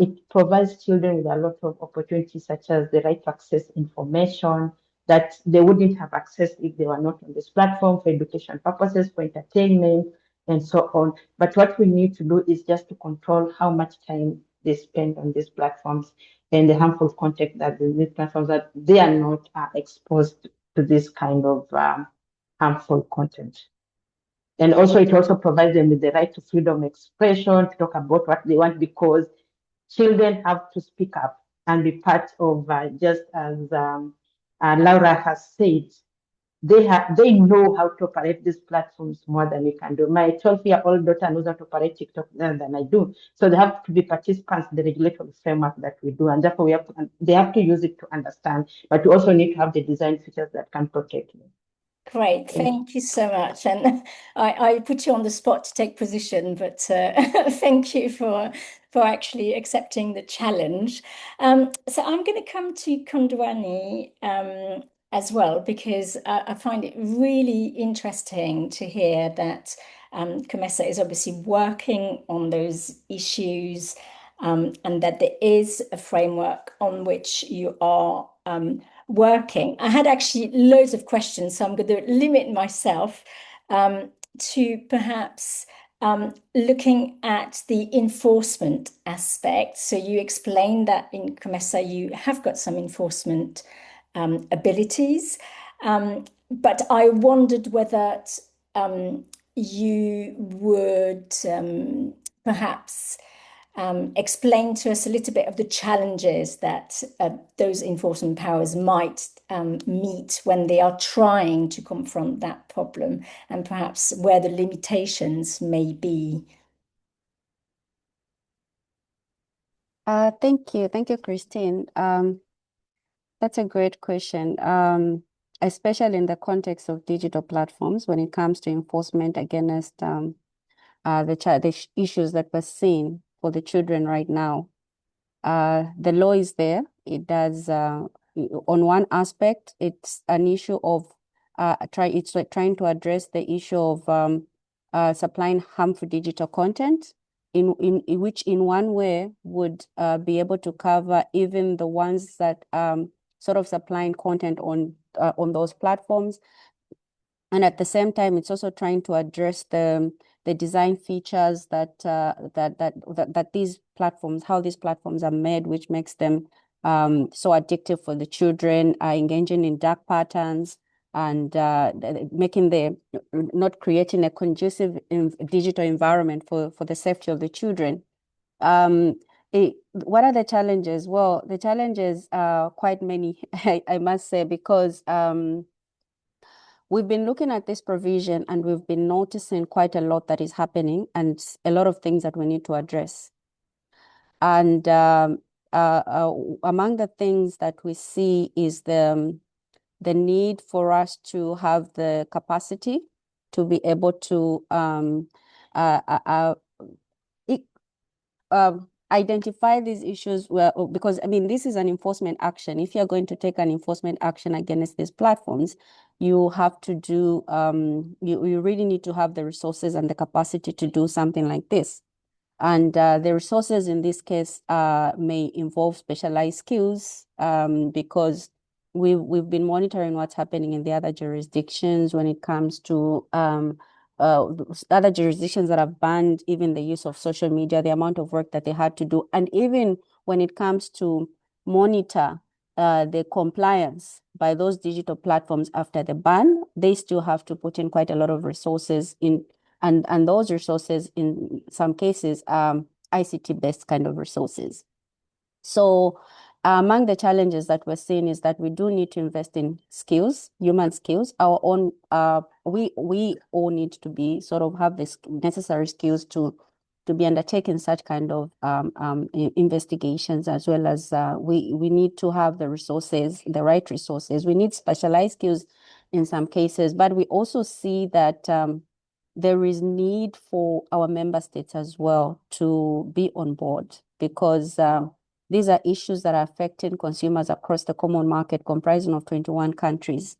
it provides children with a lot of opportunities, such as the right to access information that they wouldn't have access if they were not on this platform, for education purposes, for entertainment, and so on. But what we need to do is just to control how much time they spend on these platforms and the harmful content that these platforms, that they are not exposed to this kind of harmful content. And also, it also provides them with the right to freedom of expression, to talk about what they want, because children have to speak up and be part of, just as Laura has said, they know how to operate these platforms more than we can do. My 12-year-old daughter knows how to operate TikTok better than I do. So they have to be participants in the regulatory framework that we do, and therefore they have to use it to understand. But we also need to have the design features that can protect them. Great, thank you so much. And I put you on the spot to take position, but thank you for actually accepting the challenge. So I'm going to come to Kondwani as well, because I find it really interesting to hear that COMESA is obviously working on those issues, and that there is a framework on which you are working. I had actually loads of questions, so I'm going to limit myself to perhaps looking at the enforcement aspect. So you explained that in COMESA you have got some enforcement abilities, but I wondered whether you would perhaps explain to us a little bit of the challenges that those enforcement powers might meet when they are trying to confront that problem, and perhaps where the limitations may be. Thank you, Christine. That's a great question, especially in the context of digital platforms when it comes to enforcement against the issues that we're seeing for the children right now. The law is there. It does, on one aspect, it's an issue of trying to address the issue of supplying harmful digital content, in which in one way would be able to cover even the ones that sort of supplying content on those platforms. And at the same time, it's also trying to address the design features that these platforms, how these platforms are made, which makes them so addictive for the children, engaging in dark patterns, and not creating a conducive digital environment for the safety of the children. What are the challenges? Well, the challenges are quite many, I must say, because we've been looking at this provision and we've been noticing quite a lot that is happening and a lot of things that we need to address. And among the things that we see is the the need for us to have the capacity to be able to identify these issues because I mean, this is an enforcement action. If you're going to take an enforcement action against these platforms, you have to do, you really need to have the resources and the capacity to do something like this. And the resources in this case may involve specialized skills because we've been monitoring what's happening in the other jurisdictions when it comes to other jurisdictions that have banned even the use of social media, the amount of work that they had to do. And even when it comes to monitor the compliance by those digital platforms after the ban, they still have to put in quite a lot of resources in, and those resources in some cases ICT-based kind of resources. So among the challenges that we're seeing is that we do need to invest in skills, human skills. Our own, we all need to be sort of have the necessary skills to be undertaking such kind of investigations, as well as we need to have the resources, the right resources. We need specialized skills in some cases, but we also see that there is need for our member states as well to be on board, because these are issues that are affecting consumers across the common market comprising of 21 countries.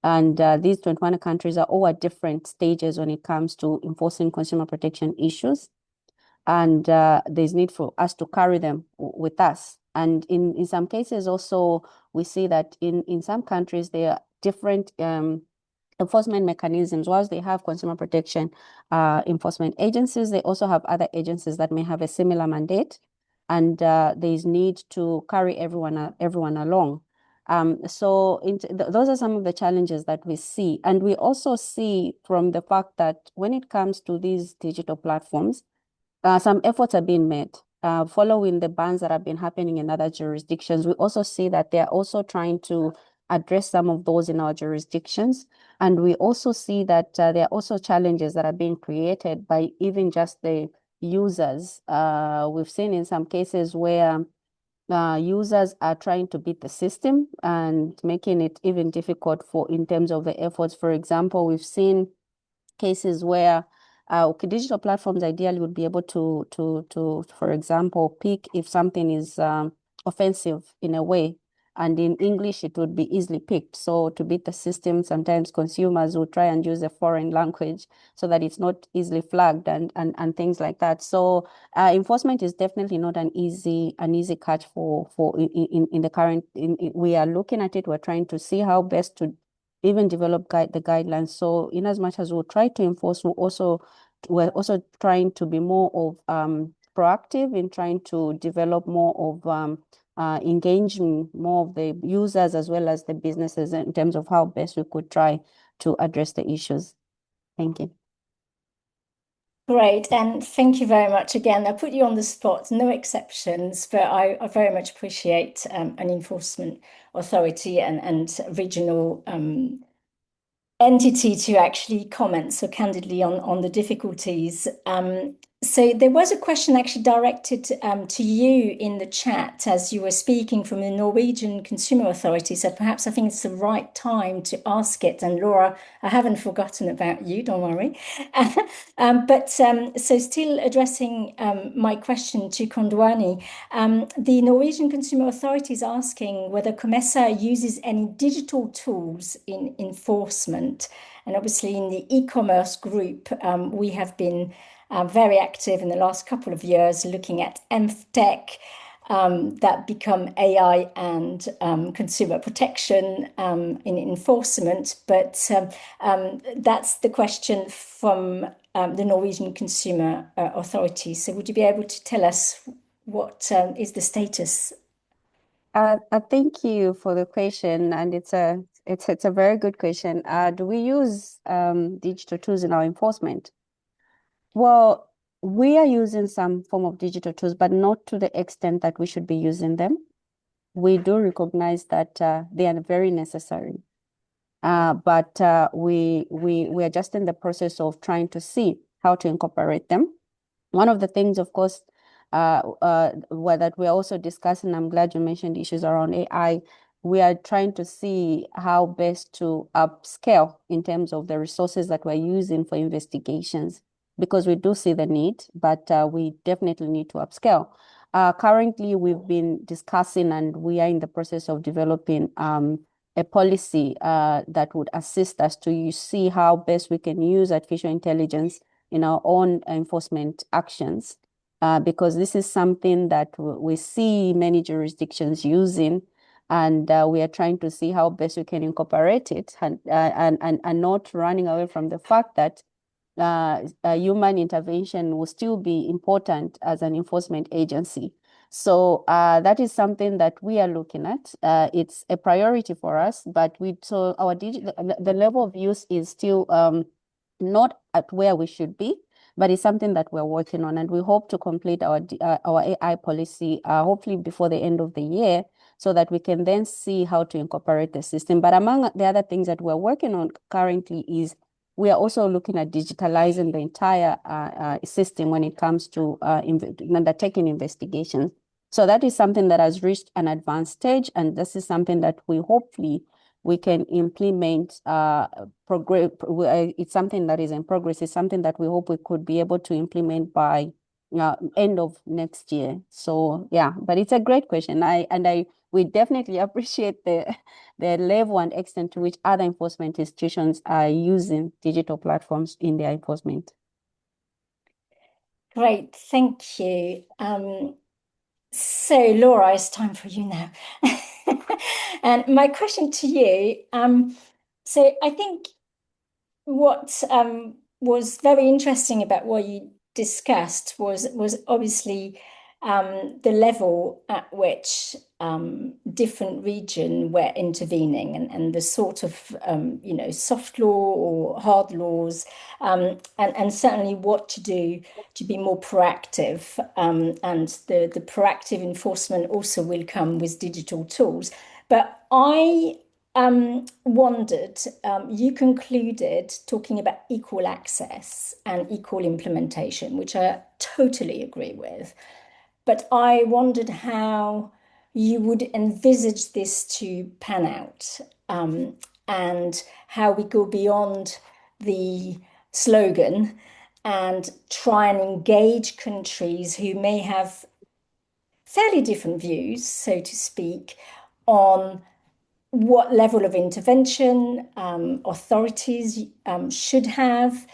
And these 21 countries are all at different stages when it comes to enforcing consumer protection issues. And there's need for us to carry them with us. And in some cases also, we see that in some countries, there are different enforcement mechanisms. Whilst they have consumer protection enforcement agencies, they also have other agencies that may have a similar mandate, and there's need to carry everyone along. So those are some of the challenges that we see. And we also see from the fact that when it comes to these digital platforms, some efforts are being made. Following the bans that have been happening in other jurisdictions, we also see that they're also trying to address some of those in our jurisdictions. And we also see that there are also challenges that are being created by even just the users. We've seen in some cases where users are trying to beat the system and making it even difficult in terms of the efforts. For example, we've seen cases where digital platforms ideally would be able to, for example, pick if something is offensive in a way, and in English it would be easily picked. So to beat the system, sometimes consumers will try and use a foreign language so that it's not easily flagged and things like that. So enforcement is definitely not an easy catch for in the current. We are looking at it. We're trying to see how best to even develop the guidelines. So in as much as we'll try to enforce, we're also trying to be more of proactive in trying to develop more of engaging more of the users as well as the businesses in terms of how best we could try to address the issues. Thank you. Great, and thank you very much again. I put you on the spot, no exceptions, but I very much appreciate an enforcement authority and regional entity to actually comment so candidly on the difficulties. So there was a question actually directed to you in the chat as you were speaking from the Norwegian Consumer Authority. So perhaps I think it's the right time to ask it. And Laura, I haven't forgotten about you, don't worry. So still addressing my question to Kondwani, the Norwegian Consumer Authority is asking whether COMESA uses any digital tools in enforcement. And obviously in the e-commerce group, we have been very active in the last couple of years looking at tech that become AI and consumer protection in enforcement. But that's the question from the Norwegian Consumer Authority. So would you be able to tell us what is the status? Thank you for the question, and it's a very good question. Do we use digital tools in our enforcement? Well, we are using some form of digital tools, but not to the extent that we should be using them. We do recognize that they are very necessary, but we are just in the process of trying to see how to incorporate them. One of the things, of course, that we're also discussing, I'm glad you mentioned issues around AI, we are trying to see how best to upscale in terms of the resources that we're using for investigations, because we do see the need, but we definitely need to upscale. Currently, we've been discussing and we are in the process of developing a policy that would assist us to see how best we can use artificial intelligence in our own enforcement actions, because this is something that we see many jurisdictions using, and we are trying to see how best we can incorporate it and not running away from the fact that human intervention will still be important as an enforcement agency. So that is something that we are looking at. It's a priority for us, but the level of use is still not at where we should be, but it's something that we're working on, and we hope to complete our AI policy hopefully before the end of the year, so that we can then see how to incorporate the system. But among the other things that we're working on currently is we are also looking at digitalizing the entire system when it comes to undertaking investigations. So that is something that has reached an advanced stage, and this is something that we can implement. It's something that is in progress. It's something that we hope we could be able to implement by end of next year. So yeah, but it's a great question. We definitely appreciate the level and extent to which other enforcement institutions are using digital platforms in their enforcement. Great, thank you. So Laura, it's time for you now. And my question to you, so I think what was very interesting about what you discussed was obviously the level at which different regions were intervening, and the sort of soft law or hard laws, and certainly what to do to be more proactive, and the proactive enforcement also will come with digital tools. But I wondered, you concluded talking about equal access and equal implementation, which I totally agree with. But I wondered how you would envisage this to pan out, and how we go beyond the slogan and try and engage countries who may have fairly different views, so to speak, on what level of intervention authorities should have,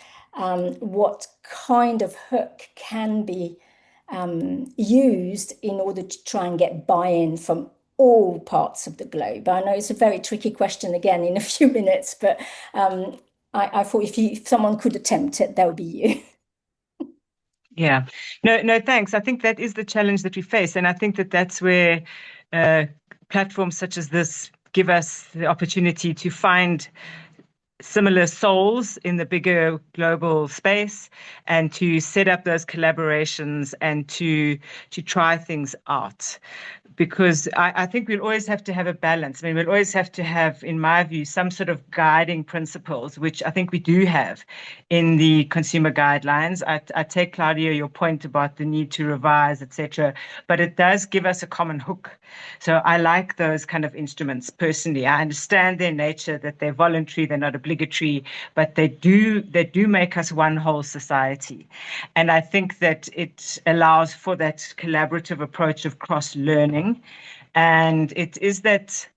what kind of hook can be used in order to try and get buy-in from all parts of the globe. I know it's a very tricky question again in a few minutes, but I thought if someone could attempt it, that would be you. Yeah, no, thanks. I think that is the challenge that we face. And I think that that's where platforms such as this give us the opportunity to find similar souls in the bigger global space, and to set up those collaborations and to try things out. Because I think we'll always have to have a balance. I mean, we'll always have to have, in my view, some sort of guiding principles, which I think we do have in the consumer guidelines. I take, Claudia, your point about the need to revise, etc., but it does give us a common hook. So I like those kind of instruments personally. I understand their nature, that they're voluntary, they're not obligatory, but they do make us one whole society. And I think that it allows for that collaborative approach of cross-learning. And it is that,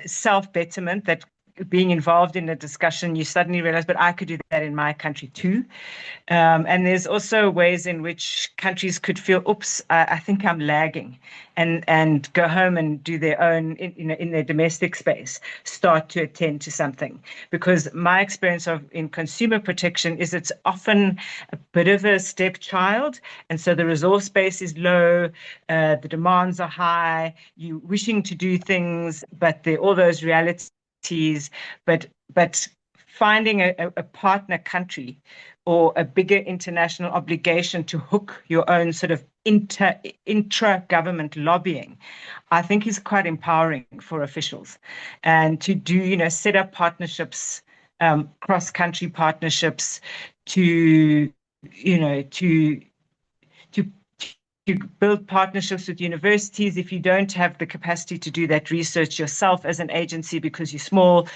self-betterment, that being involved in a discussion, you suddenly realize, but I could do that in my country too. And there's also ways in which countries could feel, oops, I think I'm lagging, and go home and do their own, in their domestic space, start to attend to something. Because my experience in consumer protection is it's often a bit of a stepchild. And so the resource base is low, the demands are high, you wishing to do things, but there are all those realities. But finding a partner country or a bigger international obligation to hook your own sort of intra-government lobbying, I think is quite empowering for officials. And to do, set up partnerships, cross-country partnerships to you build partnerships with universities. If you don't have the capacity to do that research yourself as an agency because you're small,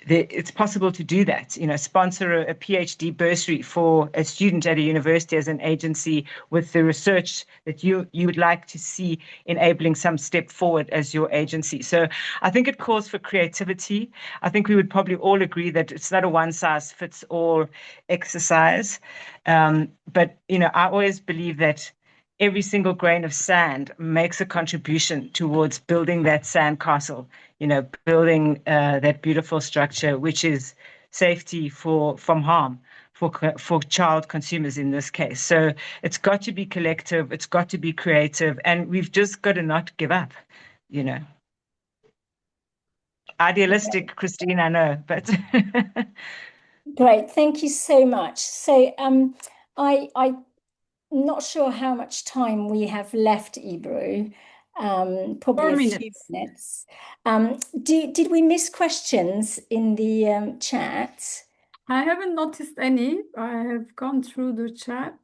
it's possible to do that. Sponsor a PhD bursary for a student at a university as an agency with the research that you would like to see enabling some step forward as your agency. So I think it calls for creativity. I think we would probably all agree that it's not a one-size-fits-all exercise. But I always believe that every single grain of sand makes a contribution towards building that sandcastle, building that beautiful structure, which is safety from harm for child consumers in this case. So it's got to be collective, it's got to be creative, and we've just got to not give up, Idealistic, Christine, I know, but Great, thank you so much. So I'm not sure how much time we have left, Ebru. Probably 4 a minutes. few minutes. Did we miss questions in the chat? I haven't noticed any. I have gone through the chat.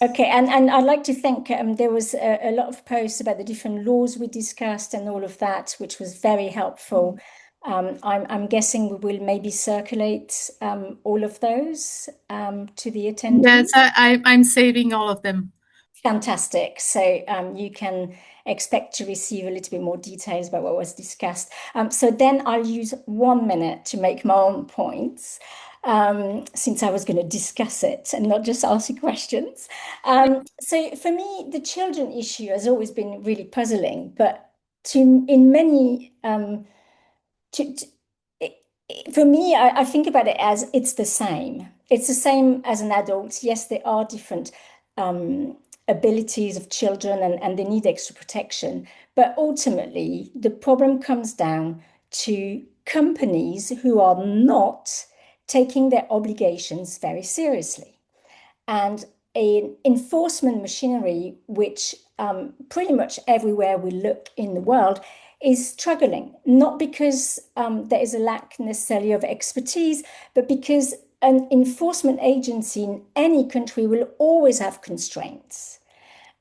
Okay, and I'd like to thank, there was a lot of posts about the different laws we discussed and all of that, which was very helpful. I'm guessing we will maybe circulate all of those to the attendees. Yes, I'm saving all of them. Fantastic. So you can expect to receive a little bit more details about what was discussed. So then I'll use 1 minute to make my own points, since I was going to discuss it and not just ask you questions. So for me, the children issue has always been really puzzling, but in many, for me, I think about it as it's the same. It's the same as an adult. Yes, there are different abilities of children and they need extra protection. But ultimately, the problem comes down to companies who are not taking their obligations very seriously. And an enforcement machinery, which pretty much everywhere we look in the world, is struggling, not because there is a lack necessarily of expertise, but because an enforcement agency in any country will always have constraints.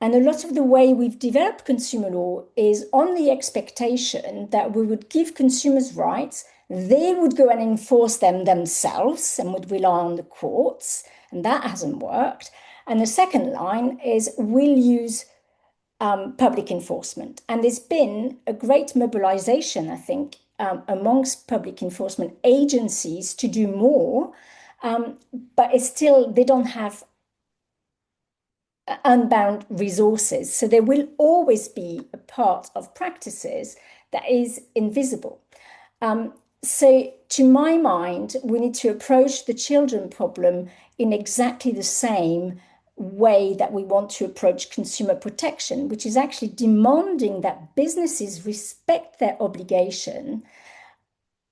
And a lot of the way we've developed consumer law is on the expectation that we would give consumers rights, they would go and enforce them themselves and would rely on the courts, and that hasn't worked. And the second line is we'll use public enforcement. And there's been a great mobilization, I think, amongst public enforcement agencies to do more, but it's still, they don't have unbound resources. So there will always be a part of practices that is invisible. So to my mind, we need to approach the children problem in exactly the same way that we want to approach consumer protection, which is actually demanding that businesses respect their obligation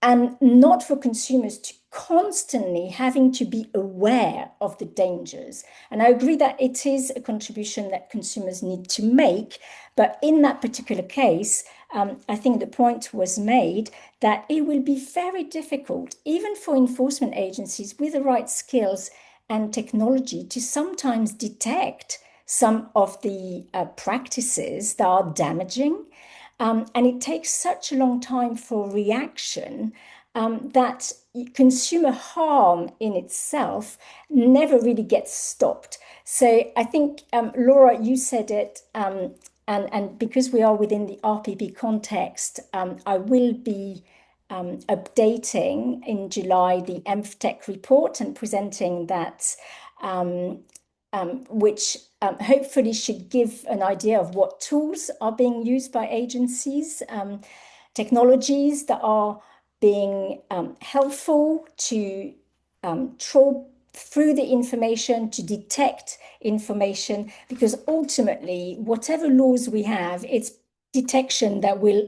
and not for consumers to constantly having to be aware of the dangers. And I agree that it is a contribution that consumers need to make. But in that particular case, I think the point was made that it will be very difficult, even for enforcement agencies with the right skills and technology, to sometimes detect some of the practices that are damaging. And it takes such a long time for reaction that consumer harm in itself never really gets stopped. So I think, Laura, you said it, and because we are within the RPP context, I will be updating in July the EMFTech report and presenting that, which hopefully should give an idea of what tools are being used by agencies, technologies that are being helpful to trawl through the information, to detect information, because ultimately, whatever laws we have, it's detection that will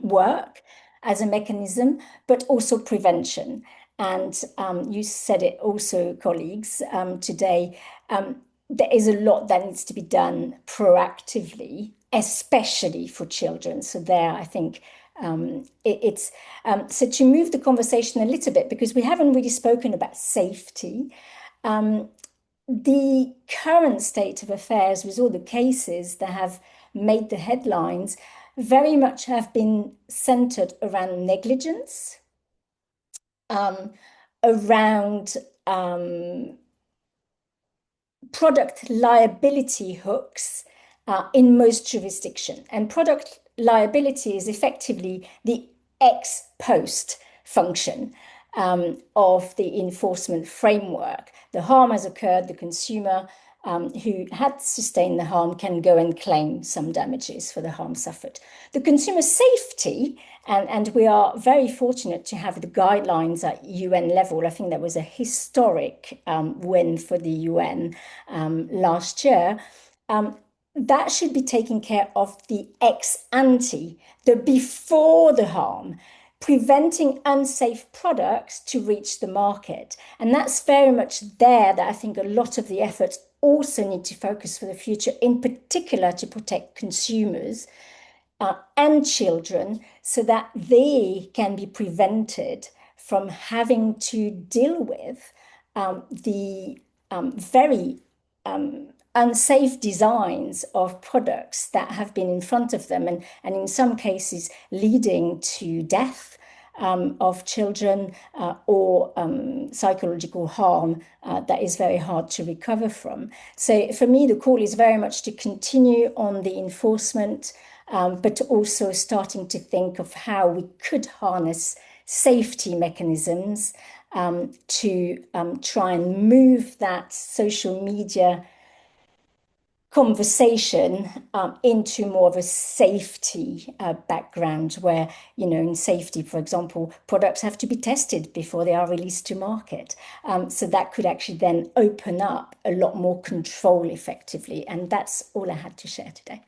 work as a mechanism, but also prevention. And you said it also, colleagues, today, there is a lot that needs to be done proactively, especially for children. So there, I think it's so to move the conversation a little bit, because we haven't really spoken about safety. the current state of affairs with all the cases that have made the headlines very much have been centered around negligence, around product liability hooks in most jurisdictions. And product liability is effectively the ex post function of the enforcement framework. The harm has occurred, the consumer who had sustained the harm can go and claim some damages for the harm suffered. The consumer safety, and we are very fortunate to have the guidelines at UN level. I think that was a historic win for the UN last year. That should be taking care of the ex ante, the before the harm, preventing unsafe products to reach the market. And that's very much there that I think a lot of the efforts also need to focus for the future, in particular to protect consumers and children so that they can be prevented from having to deal with the very unsafe designs of products that have been in front of them and in some cases leading to death of children or psychological harm that is very hard to recover from. So for me, the call is very much to continue on the enforcement, but also starting to think of how we could harness safety mechanisms to try and move that social media conversation into more of a safety background where, in safety, for example, products have to be tested before they are released to market. So that could actually then open up a lot more control effectively. And that's all I had to share today.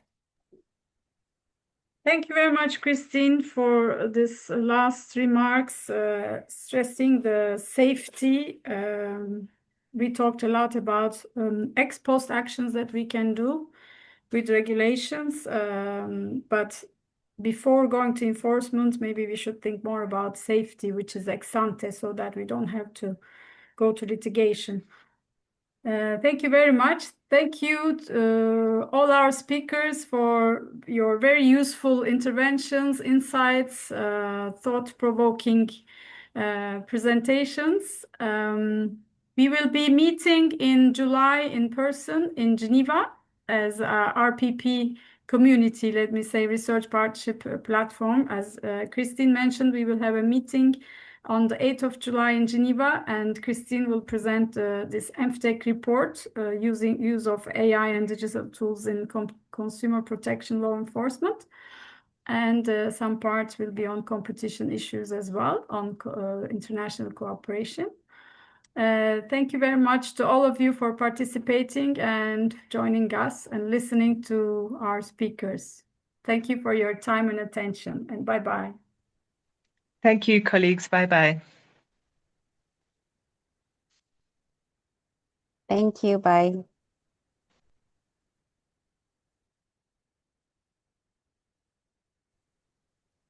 Thank you very much, Christine, for this last remarks, stressing the safety. We talked a lot about ex post actions that we can do with regulations, but before going to enforcement, maybe we should think more about safety, which is ex ante, so that we don't have to go to litigation. Thank you very much. Thank you to all our speakers for your very useful interventions, insights, thought-provoking presentations. We will be meeting in July in person in Geneva as RPP community, let me say, research partnership platform. As Christine mentioned, we will have a meeting on the 8th of July in Geneva, and Christine will present this EMFTEC report using use of AI and digital tools in consumer protection law enforcement. And some parts will be on competition issues as well, on international cooperation. Thank you very much to all of you for participating and joining us and listening to our speakers. Thank you for your time and attention, and bye-bye. Thank you, colleagues. Bye-bye. Thank you. Bye.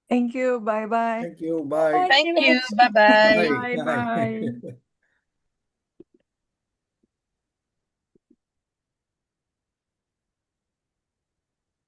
Thank you. Bye-bye. Thank you. Bye. Thank you. Bye-bye. Bye-bye.